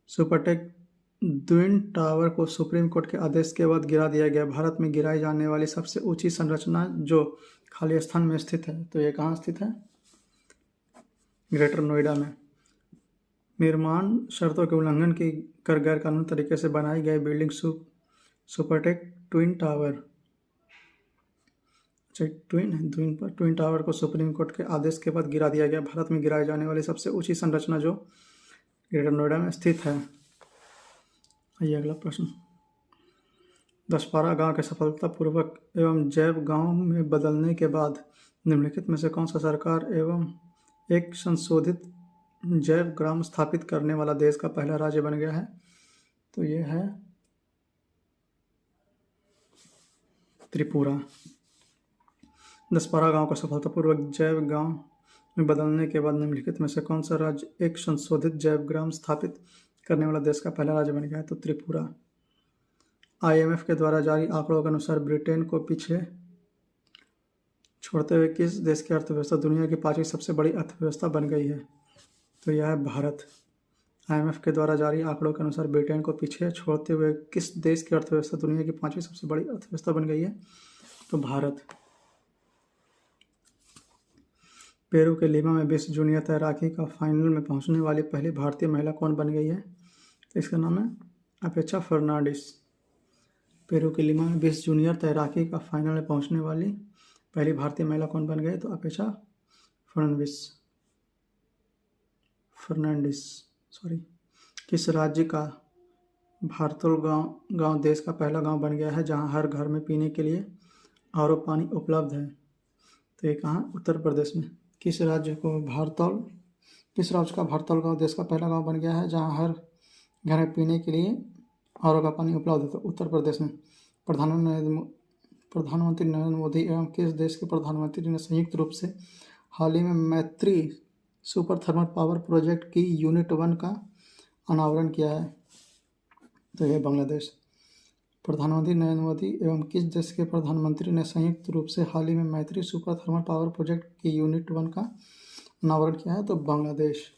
सुपरटेक ट्विन टावर को सुप्रीम कोर्ट के आदेश के बाद गिरा दिया गया। भारत में गिराई जाने वाली सबसे ऊंची संरचना जो खालिस्तान में स्थित है। तो ये कहाँ स्थित है? ग्रेटर नोएडा में। निर्माण शर्तों के उल्लंघन की कर गैरकानूनी तरीके से बनाई गई building Supertech twin tower twin tower को सुप्रीम कोर्ट के आदेश के बाद गिरा दिया गया। भारत में गिराई जाने वाली सबसे ऊंची संरचना जो ग्रेटर नोएडा में स्थित है। आइए अगला प्रश्न। दसपारा गांव के सफलतापूर्वक एवं जैव गांव में बदलने के बाद निम्नलिखित में से कौन सा सरकार एवं एक संशोधित जैव ग्राम स्थापित करने वाला देश का पहला राज्य बन गया है? तो ये है त्रिपुरा। दसपारा गांव को सफलतापूर्वक जैव गांव में बदलने के बाद निम्नलिखित में से कौन सा राज्य एक संशोधित जैव ग्राम स्थापित करने वाला देश का पहला राज्य बन गया है? तो त्रिपुरा। IMF के द्वारा जारी आंकड़ों के अनुसार ब्रिटेन को पीछे छोड़ते हुए किस देश की अर्थव्यवस्था दुनिया की 5वीं सबसे बड़ी अर्थव्यवस्था बन गई है? तो यह है भारत। IMF के द्वारा जारी आंकड़ों के अनुसार ब्रिटेन को पीछे छोड़ते हुए किस देश की अर्थव्यवस्था दुनिया की 5वीं सबसे बड़ी अर्थव्यवस्था बन गई है? तो भारत। पेरू के लीमा में विश्व जूनियर तैराकी का फाइनल में पहुंचने वाली पहली भारतीय महिला कौन बन गई है? तो इसका नाम है अपेक्षा फर्नांडिस। पेरू के लीमा में विश्व जूनियर तैराकी का फाइनल में पहुंचने वाली पहली भारतीय महिला कौन बन गई? तो अपेक्षा फर्नांडिस। किस राज्य का भारतोल गांव देश का पहला गांव बन गया है जहां हर घर में पीने के लिए RO पानी उपलब्ध है? तो ये कहाँ? उत्तर प्रदेश में। किस राज्य का भारतोल गांव देश का पहला गांव बन गया है जहां हर घर में पीने के लिए RO का पानी उपलब्ध है? तो उत्तर प्रदेश में। प्रधानमंत्री नरेंद्र मोदी एवं किस देश के प्रधानमंत्री ने संयुक्त रूप से हाल ही में मैत्री सुपर थर्मल पावर प्रोजेक्ट की यूनिट 1 का अनावरण किया है? तो यह बांग्लादेश। प्रधानमंत्री नरेंद्र मोदी एवं किस देश के प्रधानमंत्री ने संयुक्त रूप से हाल ही में मैत्री सुपर थर्मल पावर प्रोजेक्ट की यूनिट 1 का अनावरण किया है? तो बांग्लादेश।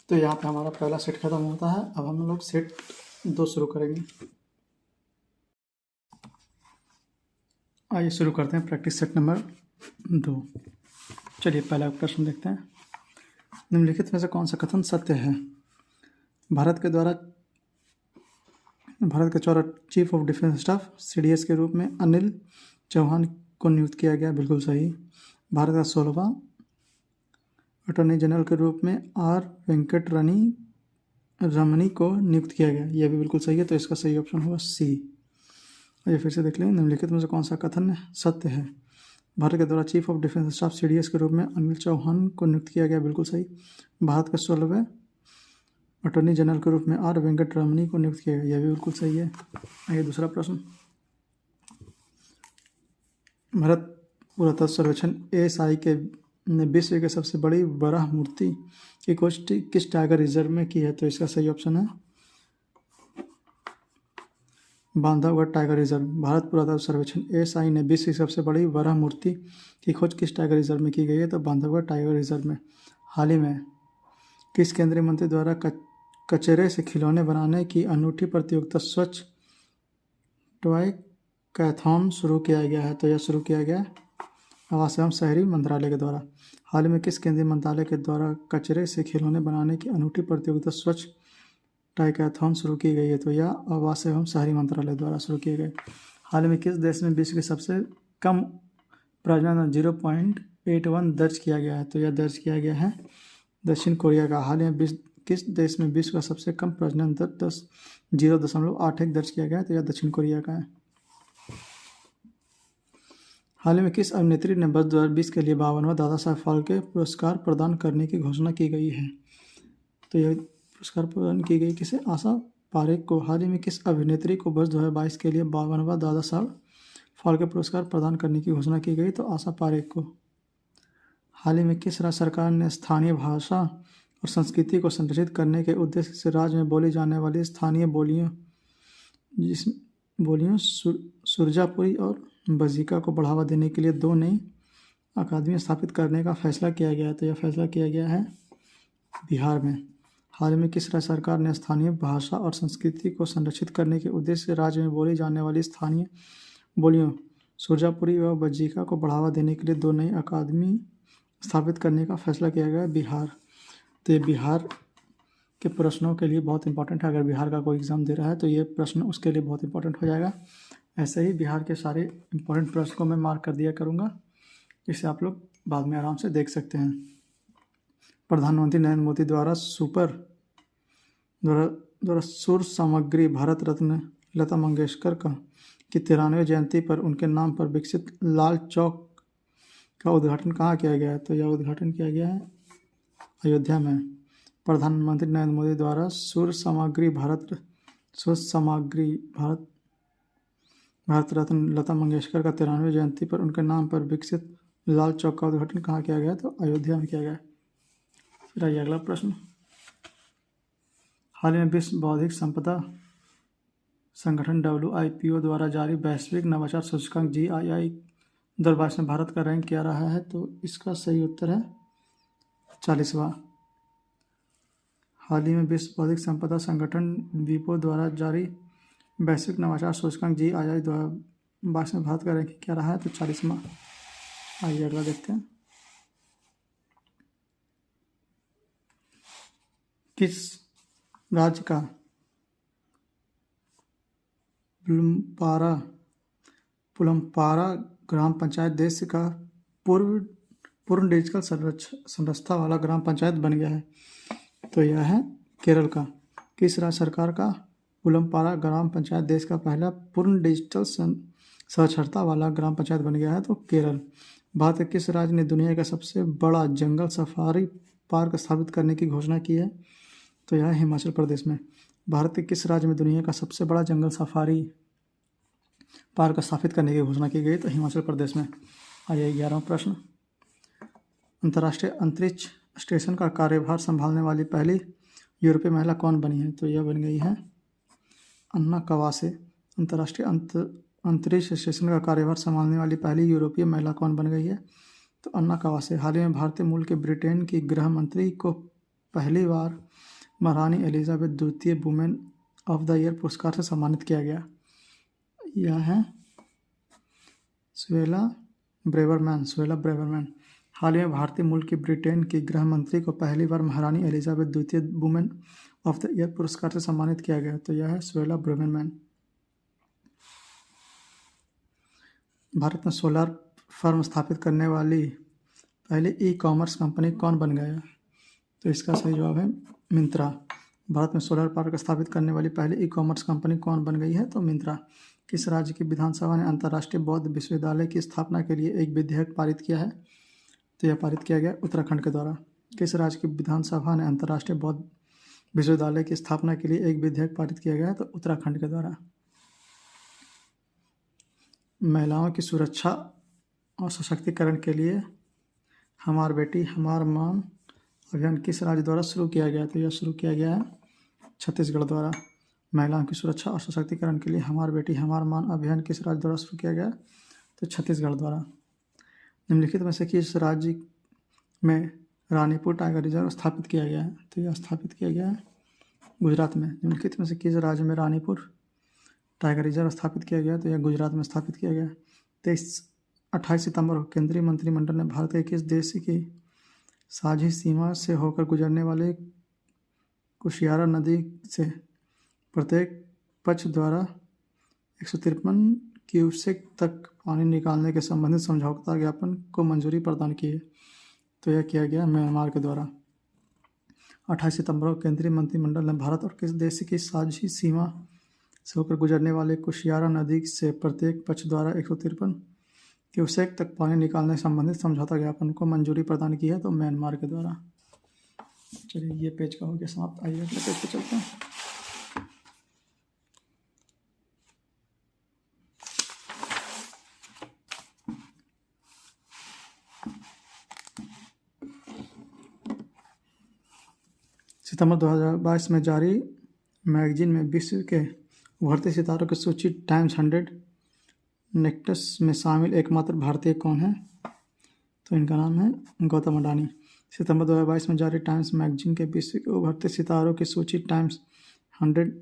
तो यहाँ पे हमारा पहला सेट खत्म होता है। अब हम लोग सेट 2 शुरू करेंगे। आइए शुरू करते हैं प्रैक्टिस सेट नंबर 2। चलिए पहला प्रश्न देखते हैं। निम्नलिखित में से कौन सा कथन सत्य है? भारत के चौथा chief of defence staff CDS के रूप में अनिल चौहान को नियुक्त किया गया। बिल्कुल सही। भारत का 16वां अटॉर्नी जनरल के रूप में R वेंकट रमनी को नियुक्त किया गया। यह भी बिल्कुल सही है। तो इसका सही ऑप्शन होगा C। ये फिर से देख लें। निम्नलिखित में से कौन सा कथन सत्य है? भारत के द्वारा chief of defence staff CDS के रूप में अनिल चौहान को नियुक्त किया गया। बिल्कुल सही। भारत के 16वें अटॉर्नी जनरल के रूप में आर वेंकटरमणी को नियुक्त किया गया। यह भी बिल्कुल सही है। आइए दूसरा प्रश्न। भारत पुरातत्व सर्वेक्षण ASI के ने विश्व के सबसे बड़ी बराह मूर्ति की खोज किस टाइगर रिजर्व में की है? तो इसका सही ऑप्शन है बांधवगढ़ टाइगर रिजर्व। भारत पुरातत्व सर्वेक्षण ASI ने विश्व की सबसे बड़ी बराह मूर्ति की खोज किस टाइगर रिजर्व में की गई है? तो बांधवगढ़ टाइगर रिजर्व में। हाल ही में किस केंद्रीय मंत्री द्वारा कचरे से खिलौने बनाने की अनूठी प्रतियोगिता स्वच्छ टॉय कैथॉन शुरू किया गया है? तो यह शुरू किया गया आवास एवं शहरी मंत्रालय के द्वारा। हाल ही में किस केंद्रीय मंत्रालय के द्वारा कचरे से खिलौने बनाने की अनूठी प्रतियोगिता स्वच्छ टाइकैथॉन शुरू की गई है? तो यह आवास एवं शहरी मंत्रालय द्वारा शुरू किए गए। हाल ही में किस देश में विश्व के सबसे कम प्रजनन 0.81 दर्ज किया गया है? तो यह दर्ज किया गया है दक्षिण कोरिया का। हाल ही में किस देश में विश्व का सबसे कम प्रजनन दर 0.81 दर्ज किया गया है? तो यह दक्षिण कोरिया का है। हाल ही में किस अभिनेत्री ने वर्ष 2020 के लिए 52वां दादा साहब फाल्के पुरस्कार प्रदान करने की घोषणा की गई है? तो यह पुरस्कार प्रदान की गई किसे? आशा पारेख को। हाल ही में किस अभिनेत्री को वर्ष 2022 के लिए 52वां दादा साहब फाल्के पुरस्कार प्रदान करने की घोषणा की गई? तो आशा पारेख को। हाल ही में किस राज्य सरकार ने स्थानीय भाषा और संस्कृति को संरक्षित करने के उद्देश्य से राज्य में बोली जाने वाली स्थानीय बोलियों सुरजापुरी और बजीका को बढ़ावा देने के लिए 2 नई अकादमी स्थापित करने का फैसला किया गया है? तो यह फैसला किया गया है बिहार में। हाल ही में किस राज्य सरकार ने स्थानीय भाषा और संस्कृति को संरक्षित करने के उद्देश्य से राज्य में बोली जाने वाली स्थानीय बोलियों सुरजापुरी व बजीका को बढ़ावा देने के लिए 2 नई अकादमी स्थापित करने का फैसला किया गया है? बिहार। तो ये बिहार के प्रश्नों के लिए बहुत इंपॉर्टेंट है। अगर बिहार का कोई एग्ज़ाम दे रहा है तो ये प्रश्न उसके लिए बहुत इंपॉर्टेंट हो जाएगा। ऐसे ही बिहार के सारे इंपॉर्टेंट प्रश्न को मैं मार्क कर दिया करूँगा, इसे आप लोग बाद में आराम से देख सकते हैं। प्रधानमंत्री नरेंद्र मोदी द्वारा सुर सामग्री भारत रत्न लता मंगेशकर की 93वीं जयंती पर उनके नाम पर विकसित लाल चौक का उद्घाटन कहाँ किया गया है? तो यह उद्घाटन किया गया है अयोध्या में। प्रधानमंत्री नरेंद्र मोदी द्वारा सुर सामग्री भारत रत्न लता मंगेशकर का 93वीं जयंती पर उनके नाम पर विकसित लाल चौक का उद्घाटन कहाँ किया गया? तो अयोध्या में किया गया। फिर आइए अगला प्रश्न। हाल ही में विश्व बौद्धिक संपदा संगठन WIPO द्वारा जारी वैश्विक नवाचार सूचकांक GII 2022 में भारत का रैंक क्या रहा है? तो इसका सही उत्तर है 40वां। हाल ही में विश्व बौद्धिक संपदा संगठन WIPO द्वारा जारी वैश्विक नवाचार सूचकांक GII 2022 में भारत का रैंक क्या रहा है? तो 40वां। आइए अगला देखते हैं। किस राज्य का पुलमपारा ग्राम पंचायत देश का पूर्ण डिजिटल संरचना वाला ग्राम पंचायत बन गया है? तो यह है केरल का। किस राज्य सरकार का पुलमपारा ग्राम पंचायत देश का पहला पूर्ण डिजिटल साक्षरता वाला ग्राम पंचायत बन गया है? तो केरल। भारत के किस राज्य ने दुनिया का सबसे बड़ा जंगल सफारी पार्क स्थापित करने की घोषणा की है? तो यह है हिमाचल प्रदेश में। भारत के किस राज्य में दुनिया का सबसे बड़ा जंगल सफारी पार्क स्थापित करने की घोषणा की गई? तो हिमाचल प्रदेश में। आइए 11वां प्रश्न। अंतर्राष्ट्रीय अंतरिक्ष स्टेशन का कार्यभार संभालने वाली पहली यूरोपीय महिला कौन बनी है? तो यह बन गई है अन्ना कवासे। अंतर्राष्ट्रीय अंतरिक्ष स्टेशन का कार्यभार संभालने वाली पहली यूरोपीय महिला कौन बन गई है? तो अन्ना कवासे। हाल ही में भारतीय मूल के ब्रिटेन की गृह मंत्री को पहली बार महारानी एलिजाबेथ द्वितीय वुमेन ऑफ द ईयर पुरस्कार से सम्मानित किया गया। यह है सुएला ब्रेवरमैन। हाल ही में भारतीय मूल की ब्रिटेन की गृह मंत्री को पहली बार महारानी एलिजाबेथ द्वितीय वुमेन ऑफ द ईयर पुरस्कार से सम्मानित किया गया। तो यह है सुएला ब्रेवरमैन। भारत में सोलर फर्म स्थापित करने वाली पहली ई-कॉमर्स कंपनी कौन बन गया? तो इसका सही जवाब है मिंत्रा। भारत में सोलर पार्क स्थापित करने वाली पहली ई-कॉमर्स कंपनी कौन बन गई है? तो मिंत्रा। किस राज्य की विधानसभा ने अंतर्राष्ट्रीय बौद्ध विश्वविद्यालय की स्थापना के लिए एक विधेयक पारित किया है? तो यह पारित किया गया उत्तराखंड के द्वारा। किस राज्य की विधानसभा ने अंतर्राष्ट्रीय बौद्ध विश्वविद्यालय की स्थापना के लिए एक विधेयक पारित किया गया है, तो उत्तराखंड के द्वारा। महिलाओं की सुरक्षा और सशक्तिकरण के लिए हमार बेटी हमार मान अभियान किस राज्य द्वारा शुरू किया गया? तो यह शुरू किया गया है छत्तीसगढ़ द्वारा। महिलाओं की सुरक्षा और सशक्तिकरण के लिए हमार बेटी हमार मान अभियान किस राज्य द्वारा शुरू किया गया? तो छत्तीसगढ़ द्वारा। निम्नलिखित में से किस राज्य में रानीपुर टाइगर रिजर्व स्थापित किया गया है? तो यह स्थापित किया गया है गुजरात में। निम्नलिखित में से किस राज्य में रानीपुर टाइगर रिजर्व स्थापित किया गया? तो यह गुजरात में स्थापित किया गया। 28 सितंबर को केंद्रीय मंत्रिमंडल ने भारत के किस देश की साझी सीमा से होकर गुजरने वाले कुशियारा नदी से प्रत्येक पक्ष द्वारा 153 क्यूसेक तक पानी निकालने के संबंधित समझौता ज्ञापन को मंजूरी प्रदान की है? तो यह किया गया म्यांमार के द्वारा। 28 सितंबर को केंद्रीय मंत्रिमंडल ने भारत और किस देश की साझी सीमा से होकर गुजरने वाले कुशियारा नदी से प्रत्येक पक्ष द्वारा 153 क्यूसेक तक पानी निकालने संबंधित समझौता ज्ञापन को मंजूरी प्रदान की है? तो म्यांमार के द्वारा। चलिए ये पेज का हो गया समाप्त। आइए अगले पेज पे चलते हैं। सितंबर 2022 में जारी मैगजीन में विश्व के उभरते सितारों की सूची टाइम्स 100 नेक्स्ट में शामिल एकमात्र भारतीय कौन है? तो इनका नाम है गौतम अडानी। सितंबर 2022 में जारी टाइम्स मैगजीन के विश्व के उभरते सितारों की सूची टाइम्स 100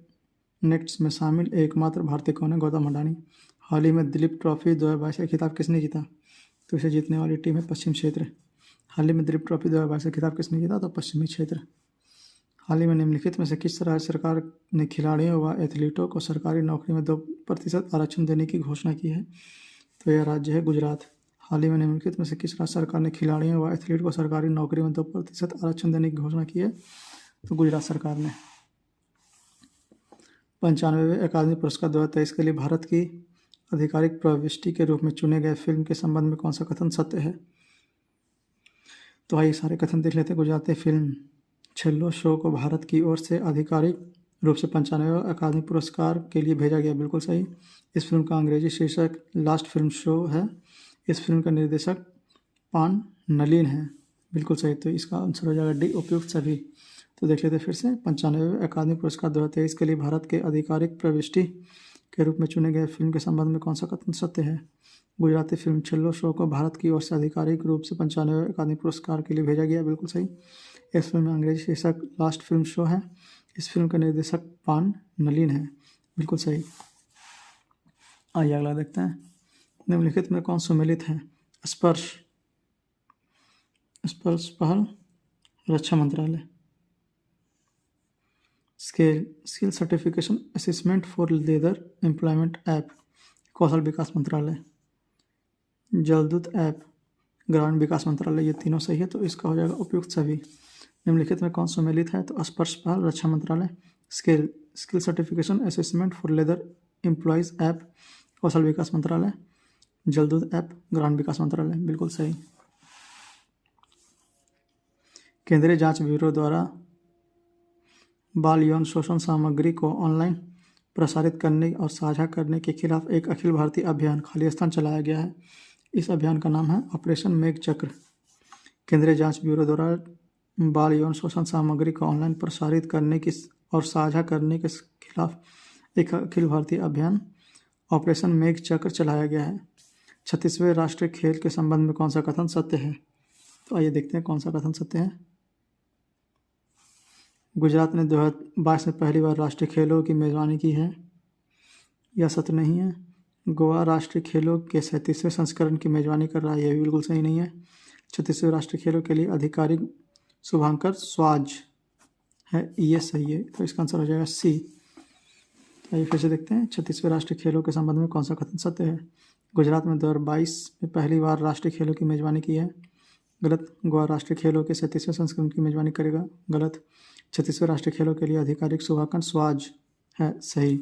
नेक्स्ट में शामिल एकमात्र भारतीय कौन है? गौतम अडानी। हाल ही में दिलीप ट्रॉफी 2022 का खिताब किसने जीता? तो इसे जीतने वाली टीम है पश्चिम क्षेत्र। हाल ही में दिलीप ट्रॉफी 2022 का खिताब किसने जीता? तो पश्चिमी क्षेत्र। हाल ही में निम्नलिखित में से किस राज्य सरकार ने खिलाड़ियों व एथलीटों को सरकारी नौकरी में 2% आरक्षण देने की घोषणा की है? तो यह राज्य है गुजरात। हाल ही में निम्नलिखित में से किस राज्य सरकार ने खिलाड़ियों व एथलीट को सरकारी नौकरी में 2% आरक्षण देने की घोषणा की है? तो गुजरात सरकार ने। 95वें अकादमी पुरस्कार 2023 के लिए भारत की आधिकारिक प्रविष्टि के रूप में चुने गए फिल्म के संबंध में कौन सा कथन सत्य है? तो आइए सारे कथन देख लेते हैं। गुजराती फिल्म छेल्लो शो को भारत की ओर से आधिकारिक रूप से 95वें अकादमी पुरस्कार के लिए भेजा गया। बिल्कुल सही। इस फिल्म का अंग्रेजी शीर्षक लास्ट फिल्म शो है। इस फिल्म का निर्देशक पान नलीन है। बिल्कुल सही। तो इसका आंसर हो जाएगा डी, उपयुक्त सभी। तो देख लेते फिर से। 95वें अकादमी पुरस्कार 2023 के लिए भारत के आधिकारिक प्रविष्टि के रूप में चुने गए फिल्म के संबंध में कौन सा कथन सत्य है? गुजराती फिल्म छेल्लो शो को भारत की ओर से आधिकारिक रूप से 95वें अकादमी पुरस्कार के लिए भेजा गया। बिल्कुल सही। इस फिल्म में अंग्रेजी शीर्षक लास्ट फिल्म शो है। इस फिल्म का निर्देशक पान नलीन है। बिल्कुल सही। आइए अगला देखते हैं। निम्नलिखित में कौन सुमेलित है? स्पर्श पहल रक्षा मंत्रालय। Skill certification assessment for leather employment app कौशल विकास मंत्रालय। जलदूत ऐप ग्रामीण विकास मंत्रालय। ये तीनों सही है। तो इसका हो जाएगा उपयुक्त सभी। निम्नलिखित में कौन सुमेलित है? तो स्पर्श पहल रक्षा मंत्रालय। Skill certification assessment for leather employees app कौशल विकास मंत्रालय। जलदूत ऐप ग्रामीण विकास मंत्रालय। बिल्कुल सही। केंद्रीय जांच ब्यूरो द्वारा बाल यौन शोषण सामग्री को ऑनलाइन प्रसारित करने और साझा करने के खिलाफ एक अखिल भारतीय अभियान खालिस्तान चलाया गया है। इस अभियान का नाम है ऑपरेशन मेघ चक्र। केंद्रीय जांच ब्यूरो द्वारा बाल यौन शोषण सामग्री को ऑनलाइन प्रसारित करने की और साझा करने के खिलाफ एक अखिल भारतीय अभियान ऑपरेशन मेघ चक्र चलाया गया है। 36वें राष्ट्रीय खेल के संबंध में कौन सा कथन सत्य है? तो आइए देखते हैं कौन सा कथन सत्य है। गुजरात ने 2022 में पहली बार राष्ट्रीय खेलों की मेजबानी की है। यह सत्य नहीं है। गोवा राष्ट्रीय खेलों के 37वें संस्करण की मेजबानी कर रहा है। यह भी बिल्कुल सही नहीं है। 36वें राष्ट्रीय खेलों के लिए आधिकारिक शुभांकर स्वाज है। ये सही है। तो इसका आंसर हो जाएगा सी। आइए फिर से देखते हैं। 36वें राष्ट्रीय खेलों के संबंध में कौन सा कथन सत्य है? गुजरात में 2022 में पहली बार राष्ट्रीय खेलों की मेजबानी की है। गलत। गोवा राष्ट्रीय खेलों के 37वें संस्करण की मेजबानी करेगा। गलत। 36वें राष्ट्रीय खेलों के लिए आधिकारिक शुभांकर स्वाज है। सही।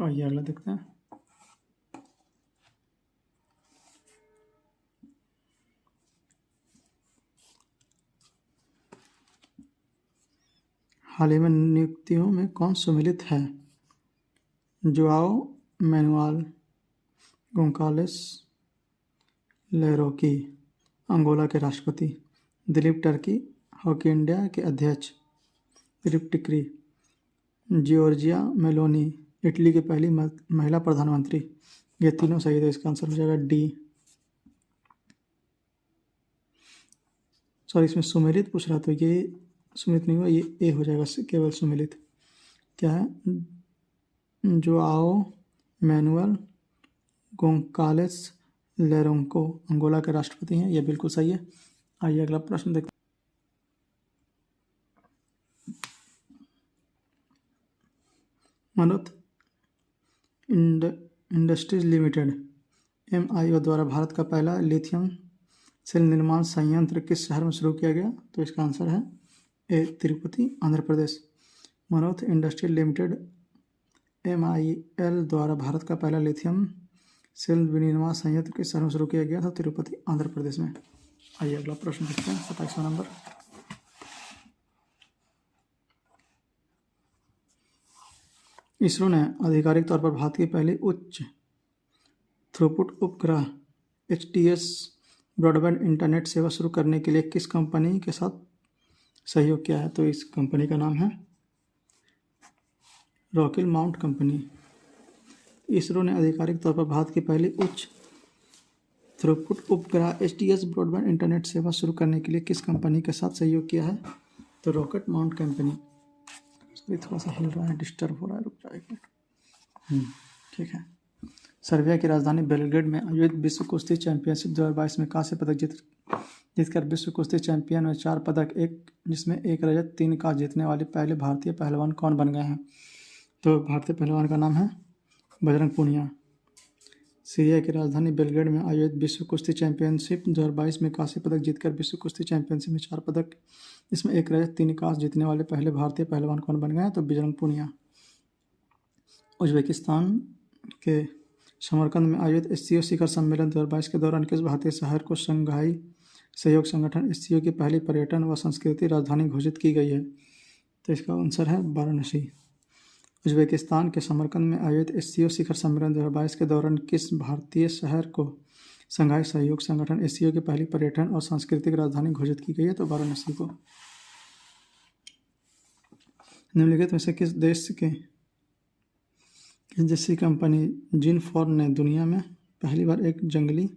आइए अगला देखते हैं। हाल ही में नियुक्तियों में कौन सम्मिलित है? जोआओ मैनुअल गोंकालेस लेरोकी, अंगोला के राष्ट्रपति। दिलीप टर्की, हॉकी इंडिया के अध्यक्ष। दिलीप टिकरी। जॉर्जिया मेलोनी, इटली की पहली महिला प्रधानमंत्री। ये तीनों सही है, इसका आंसर हो जाएगा डी। सॉरी, इसमें सुमेलित पूछ रहा, तो ये सुमेलित नहीं हुआ, ये ए हो जाएगा, केवल सुमेलित। क्या है? जोआओ मैनुअल गोंकालेस लेरोंको, अंगोला के राष्ट्रपति हैं। यह बिल्कुल सही है। आइए अगला प्रश्न देखते हैं। मनोत इंडस्ट्रीज लिमिटेड MIO द्वारा भारत का पहला लिथियम सेल निर्माण संयंत्र किस शहर में शुरू किया गया? तो इसका आंसर है ए, Tirupati, Andhra Pradesh. मनोत industries limited MIL द्वारा भारत का पहला लिथियम सेल विनिर्माण संयंत्र किस शहर में शुरू किया गया था? तिरुपति, आंध्र प्रदेश में। आइए अगला प्रश्न देखते हैं, 27वां नंबर। इसरो ने आधिकारिक तौर पर भारत की पहली उच्च थ्रूपुट उपग्रह HTS ब्रॉडबैंड इंटरनेट सेवा शुरू करने के लिए किस कंपनी के साथ सहयोग किया है? तो इस कंपनी का नाम है रॉकेल माउंट कंपनी। इसरो ने आधिकारिक तौर पर भारत की पहली उच्च थ्रूपुट उपग्रह HTS ब्रॉडबैंड इंटरनेट सेवा शुरू करने के लिए किस कंपनी के साथ सहयोग किया है? तो रॉकेट माउंट कंपनी। थोड़ा सा हिल रहा है, डिस्टर्ब हो रहा है, रुक जाएगा। ठीक है। सर्बिया की राजधानी बेलग्रेड में आयोजित विश्व कुश्ती चैंपियनशिप 2022 में कांस्य पदक जीतकर विश्व कुश्ती चैंपियन में 4 पदक, जिसमें 1 रजत 3 कांस्य जीतने वाले पहले भारतीय पहलवान कौन बन गए हैं? तो भारतीय पहलवान का नाम है बजरंग पूनिया। सीरिया की राजधानी बेलग्रेड में आयोजित विश्व कुश्ती चैंपियनशिप 2022 में कांस्य पदक जीतकर विश्व कुश्ती चैंपियनशिप में 4 पदक, इसमें 1 रजत 3 कांस्य जीतने वाले पहले भारतीय पहलवान कौन बन गए हैं? तो बजरंग पूनिया। उज्बेकिस्तान के समरकंद में आयोजित SCO शिखर सम्मेलन 2022 के दौरान किस भारतीय शहर को शंघाई सहयोग संगठन SCO की पहली पर्यटन व संस्कृति राजधानी घोषित की गई है? तो इसका आंसर है वाराणसी। उज्बेकिस्तान के समरकंद में आयोजित SCO शिखर सम्मेलन 2022 के दौरान किस भारतीय शहर को शंघाई सहयोग संगठन SCO की पहली पर्यटन और सांस्कृतिक राजधानी घोषित की गई है? तो वाराणसी को। निम्नलिखित में से किस देशी कंपनी जिनफॉर्म ने दुनिया में पहली बार एक जंगली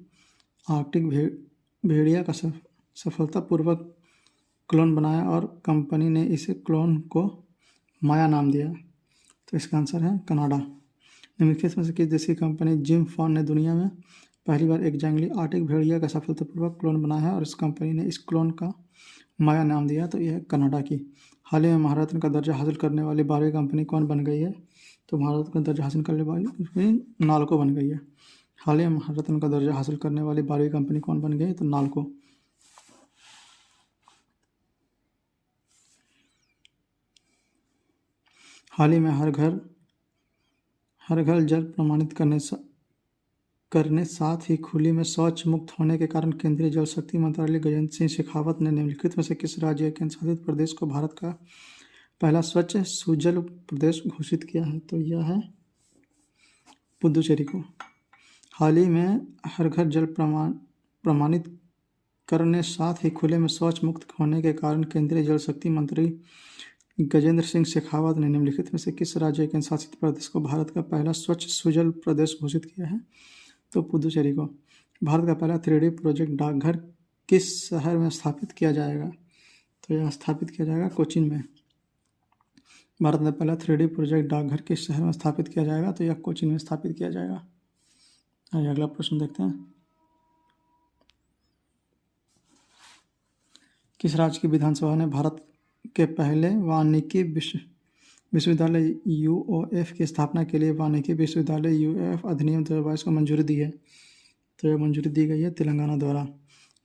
आर्कटिक भेड़िया का सफलतापूर्वक क्लोन बनाया और कंपनी ने इसे क्लोन को माया नाम दिया? तो इसका आंसर है कनाडा। निम्नलिखित में से किस देशी कंपनी जिनफॉर्म ने दुनिया में पहली बार एक जंगली आर्कटिक भेड़िया का सफलतापूर्वक क्लोन बनाया है और इस कंपनी ने इस क्लोन का माया नाम दिया? तो यह है कनाडा की। हाल ही में महारत्न का दर्जा हासिल करने वाली 12वीं कंपनी कौन बन गई है? तो महारत्न का दर्जा हासिल करने वाली कंपनी नाल्को बन गई है। हाल ही में महारत्न का दर्जा हासिल करने वाली 12वीं कंपनी कौन बन गई? तो नाल्को। हाल ही में हर घर जल प्रमाणित करने साथ ही खुली में शौच मुक्त होने के कारण केंद्रीय जल शक्ति मंत्री गजेंद्र सिंह शेखावत ने निम्नलिखित में से किस राज्य या केंद्र शासित प्रदेश को भारत का पहला स्वच्छ सुजल प्रदेश घोषित किया है? तो यह है पुदुचेरी को। हाल ही में हर घर जल प्रमाणित करने साथ ही खुले में शौच मुक्त होने के कारण केंद्रीय जल शक्ति मंत्री गजेंद्र सिंह शेखावत ने निम्नलिखित में से किस राज्य केंद्र शासित प्रदेश को भारत का पहला स्वच्छ सुजल प्रदेश घोषित किया है? तो पुदुचेरी को। भारत का पहला 3D प्रोजेक्ट डाकघर किस शहर में स्थापित किया जाएगा? तो यह स्थापित किया जाएगा कोचीन में। भारत में पहला 3D प्रोजेक्ट डाकघर किस शहर में स्थापित किया जाएगा? तो यह कोचीन में स्थापित किया जाएगा। आइए अगला प्रश्न देखते हैं। किस राज्य की विधानसभा ने भारत के पहले वानिकी विश्वविद्यालय UOF की स्थापना के लिए वानिकी विश्वविद्यालय UOF अधिनियम 2022 को मंजूरी दी है? तो यह मंजूरी दी गई है तेलंगाना द्वारा।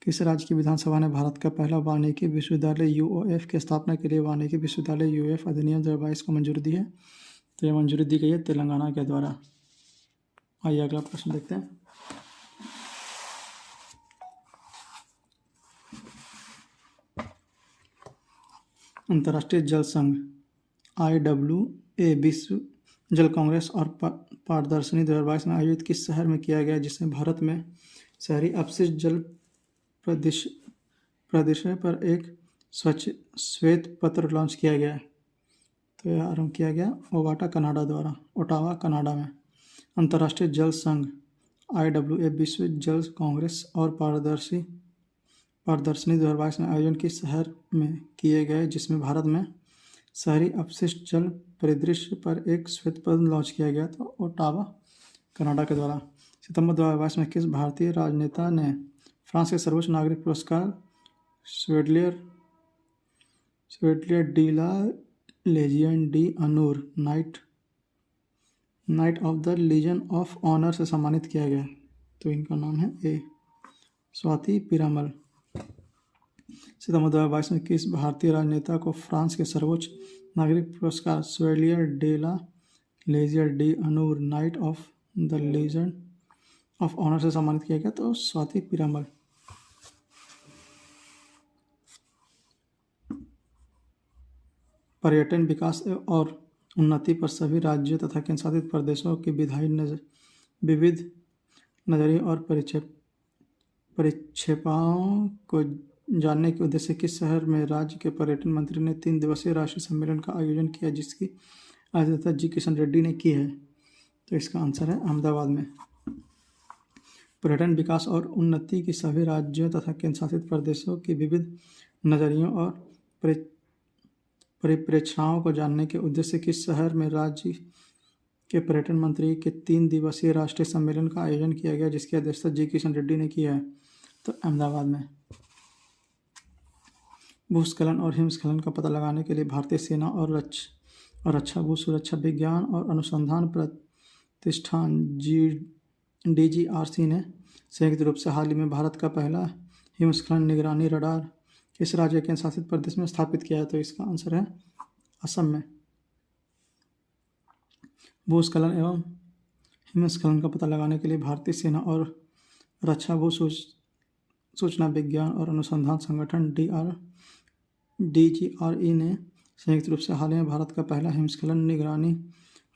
किस राज्य की विधानसभा ने भारत का पहला वानिकी विश्वविद्यालय UOF की स्थापना के लिए वानिकी विश्वविद्यालय UOF अधिनियम 2022 को मंजूरी दी है? तो यह मंजूरी दी गई है तेलंगाना के द्वारा। आइए अगला प्रश्न देखते हैं। अंतर्राष्ट्रीय जल संघ IWA विश्व जल कांग्रेस और पारदर्शनी 2022 में आयोजित किस शहर में किया गया, जिसमें भारत में शहरी अपशिष्ट जल प्रदूषण पर एक श्वेत पत्र लॉन्च किया गया? तो यह आरंभ किया गया ओटावा कनाडा में। अंतर्राष्ट्रीय जल संघ IWA विश्व जल कांग्रेस और पारदर्शनी 2022 में आयोजन किस शहर में किए गए, जिसमें भारत में शहरी अपशिष्ट जल परिदृश्य पर एक श्वेत पत्र लॉन्च किया गया? तो ओटावा कनाडा के द्वारा। सितंबर 2022 में किस भारतीय राजनेता ने फ्रांस के सर्वोच्च नागरिक पुरस्कार Chevalier de la Legion de Honneur Knight of the Legion of Honour से सम्मानित किया गया? तो इनका नाम है ए स्वाति पिरामल। सितंबर 2022 में किस भारतीय राजनेता को फ्रांस के सर्वोच्च नागरिक पुरस्कार Chevalier de la Legion de Honneur Knight of the Legion of Honour से सम्मानित किया गया? तो स्वाति पिरामल। पर्यटन विकास और उन्नति पर सभी राज्यों तथा केंद्रशासित प्रदेशों के विविध नजरियों और परिप्रेक्ष्यों को जानने के उद्देश्य से किस शहर में राज्य के पर्यटन मंत्री ने 3 दिवसीय राष्ट्रीय सम्मेलन का आयोजन किया, जिसकी अध्यक्षता जी किशन रेड्डी ने की है? तो इसका आंसर है अहमदाबाद में। पर्यटन विकास और उन्नति की सभी राज्यों तथा केंद्रशासित प्रदेशों की विविध नजरियों और परिप्रेक्ष्यों को जानने के उद्देश्य से किस शहर में राज्य के पर्यटन मंत्री के 3 दिवसीय राष्ट्रीय सम्मेलन का आयोजन किया गया, जिसकी अध्यक्षता जी किशन रेड्डी ने किया है? तो अहमदाबाद में। भूस्खलन और हिमस्खलन का पता लगाने के लिए भारतीय सेना और रक्षा भू सुरक्षा विज्ञान और अनुसंधान प्रतिष्ठान DGRC ने संयुक्त रूप से हाल ही में भारत का पहला हिमस्खलन निगरानी रडार किस राज्य के शासित प्रदेश में स्थापित किया है? तो इसका आंसर है असम में। भूस्खलन एवं हिमस्खलन का पता लगाने के लिए भारतीय सेना और रक्षा भू सूचना विज्ञान और अनुसंधान संगठन DGRE ने संयुक्त रूप से हाल ही में भारत का पहला हिमस्खलन निगरानी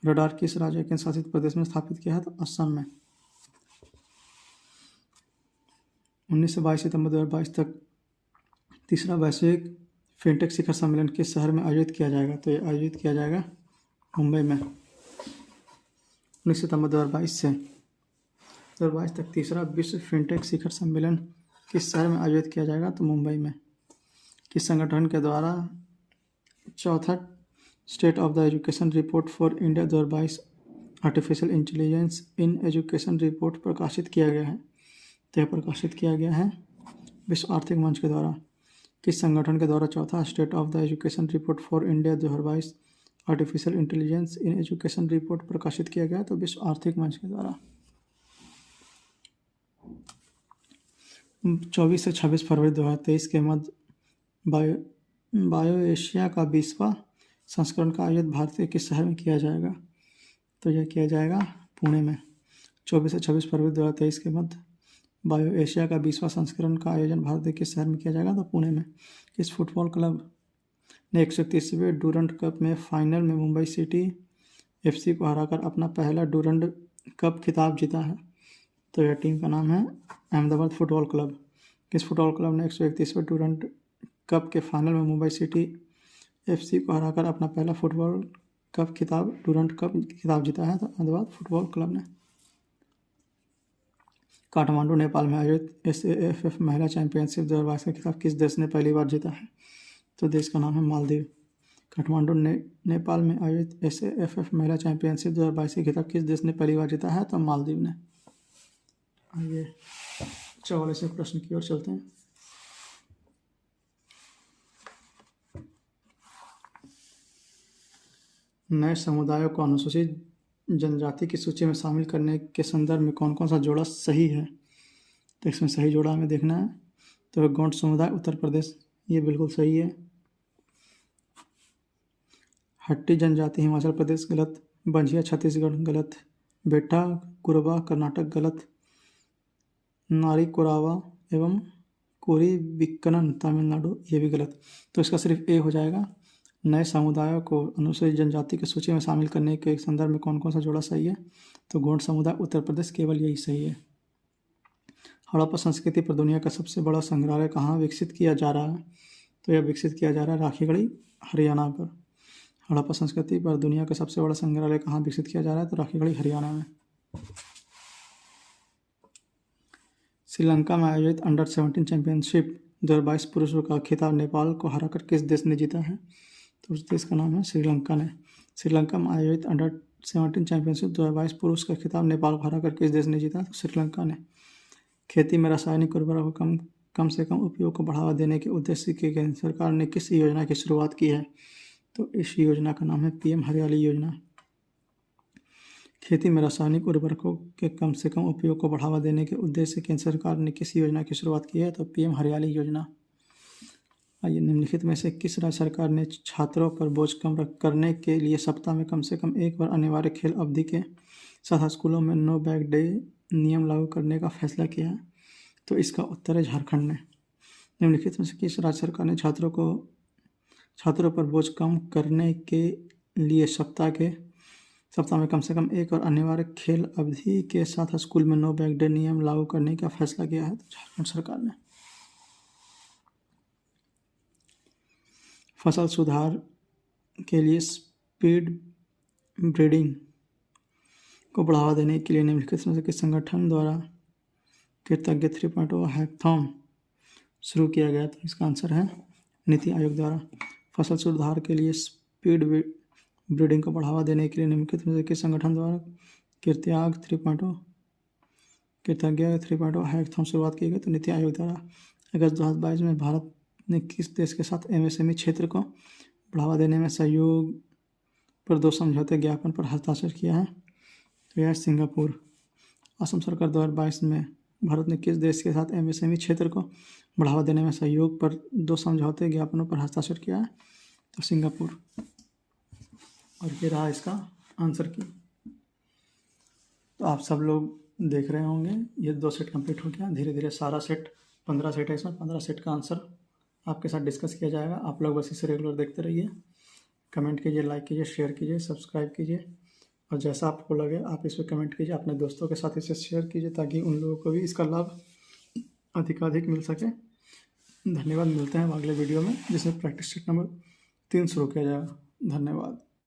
रडार किस राज्य के शासित प्रदेश में स्थापित किया है? तो असम में। 19 से 22 सितंबर 2022 तक तीसरा वैश्विक फिनटेक शिखर सम्मेलन किस शहर में आयोजित किया जाएगा? तो यह आयोजित किया जाएगा मुंबई में। 19 सितंबर 2022 से 2022 तक तीसरा विश्व फिनटेक शिखर सम्मेलन किस शहर में आयोजित किया जाएगा? तो मुंबई में। किस संगठन के द्वारा चौथा state of the education report for India 2022 artificial intelligence in education report प्रकाशित किया गया है? तो यह प्रकाशित किया गया है विश्व आर्थिक मंच के द्वारा। किस संगठन के द्वारा चौथा state of the education report for India 2022 artificial intelligence in education report प्रकाशित किया गया? तो विश्व आर्थिक मंच के द्वारा। 24 से 26 फरवरी 2023 के मध्य बायो एशिया का 20वां संस्करण का आयोजन भारतीय किस शहर में किया जाएगा? तो यह किया जाएगा पुणे में। 24 से 26 फरवरी 2023 के मध्य बायो एशिया का 20वां संस्करण का आयोजन भारत के किस शहर में किया जाएगा? तो पुणे में। किस फुटबॉल क्लब ने 131वें डूरंड कप में फाइनल में मुंबई सिटी FC को हराकर अपना पहला डूरंड कप खिताब जीता है? तो यह टीम का नाम है अहमदाबाद फुटबॉल क्लब। किस फुटबॉल क्लब ने 131वें डूरंड कप के फाइनल में मुंबई सिटी FC को हराकर अपना पहला फुटबॉल कप खिताब डूरंड कप खिताब जीता है? तो अहमदाबाद फुटबॉल क्लब ने। काठमांडू नेपाल में आयोजित SAFF महिला चैंपियनशिप 2022 का खिताब किस देश ने पहली बार जीता है? तो देश का नाम है मालदीव। काठमांडू नेपाल में आयोजित SAFF महिला चैंपियनशिप 2022 का खिताब किस देश ने पहली बार जीता है? तो मालदीव ने। आइए 44वें प्रश्न की ओर चलते हैं। नए समुदायों को अनुसूचित जनजाति की सूची में शामिल करने के संदर्भ में कौन कौन सा जोड़ा सही है? तो इसमें सही जोड़ा हमें देखना है। तो गोंड समुदाय उत्तर प्रदेश, ये बिल्कुल सही है। हट्टी जनजाति हिमाचल प्रदेश गलत। बंजिया छत्तीसगढ़ गलत। बेटा कुरबा कर्नाटक गलत। नारी कोरावा एवं कोरी विक्कनन तमिलनाडु, ये भी गलत। तो इसका सिर्फ ए हो जाएगा। नए समुदायों को अनुसूचित जनजाति की सूची में शामिल करने के संदर्भ में कौन कौन सा जोड़ा सही है? तो गोंड समुदाय, उत्तर प्रदेश, केवल यही सही है। हड़प्पा संस्कृति पर दुनिया का सबसे बड़ा संग्रहालय कहाँ विकसित किया जा रहा है? तो यह विकसित किया जा रहा है राखीगढ़ी, हरियाणा पर। हड़प्पा संस्कृति पर दुनिया का सबसे बड़ा संग्रहालय कहाँ विकसित किया जा रहा है? तो राखीगढ़ी, हरियाणा में। श्रीलंका में आयोजित अंडर 17 चैंपियनशिप 2022 पुरुषों का खिताब नेपाल को हराकर किस देश ने जीता है? तो उस देश का नाम है श्रीलंका ने। श्रीलंका में आयोजित अंडर 17 चैंपियनशिप 2022 पुरुष का खिताब नेपाल को हराकर किस देश ने जीता? तो श्रीलंका ने। खेती में रासायनिक उर्वरकों को कम से कम उपयोग को बढ़ावा देने के उद्देश्य से केंद्र सरकार ने किस योजना की शुरुआत की है? तो इस योजना का नाम है पीएम हरियाली योजना। खेती में रासायनिक उर्वरकों के कम से कम उपयोग को बढ़ावा देने के उद्देश्य से केंद्र सरकार ने किस योजना की शुरुआत की है? तो पीएम हरियाली योजना। आइए, निम्नलिखित में से किस राज्य सरकार ने छात्रों पर बोझ कम करने के लिए सप्ताह में कम से कम एक बार अनिवार्य खेल अवधि के साथ स्कूलों में नो बैग डे नियम लागू करने का फैसला किया है? तो इसका उत्तर है झारखंड ने। निम्नलिखित में से किस राज्य सरकार ने छात्रों पर बोझ कम करने के लिए सप्ताह में कम से कम एक और अनिवार्य खेल अवधि के साथ स्कूल में नो बैग डे नियम लागू करने का फैसला किया है? तो झारखंड सरकार ने। फसल सुधार के लिए स्पीड ब्रीडिंग को बढ़ावा देने के लिए निम्नलिखित में से किस संगठन द्वारा कृतज्ञ 3.0 हैकाथॉन शुरू किया गया? तो इसका आंसर है नीति आयोग द्वारा। फसल सुधार के लिए स्पीड ब्रीडिंग को बढ़ावा देने के लिए निम्नलिखित में से किस संगठन द्वारा कृतज्ञ 3.0 हैकाथॉन शुरुआत की गई? तो नीति आयोग द्वारा। अगस्त 2022 में भारत ने किस देश के साथ एमएसएमई क्षेत्र को बढ़ावा देने में सहयोग पर 2 समझौते ज्ञापन पर हस्ताक्षर किया है? तो यह सिंगापुर। असम सरकार 2022 में भारत ने किस देश के साथ एमएसएमई क्षेत्र को बढ़ावा देने में सहयोग पर 2 समझौते ज्ञापनों पर हस्ताक्षर किया है? तो सिंगापुर। और ये रहा इसका आंसर की। तो आप सब लोग देख रहे होंगे, ये 2 सेट कंप्लीट हो गया। धीरे धीरे सारा सेट 15 सेट है, इसमें 15 सेट का आंसर आपके साथ डिस्कस किया जाएगा। आप लोग बस इसे रेगुलर देखते रहिए, कमेंट कीजिए, लाइक कीजिए, शेयर कीजिए, सब्सक्राइब कीजिए, और जैसा आपको लगे आप इस पर कमेंट कीजिए, अपने दोस्तों के साथ इसे शेयर कीजिए ताकि उन लोगों को भी इसका लाभ अधिकाधिक मिल सके। धन्यवाद। मिलते हैं अगले वीडियो में जिसमें प्रैक्टिस सेट नंबर 3 शुरू किया जाएगा। धन्यवाद।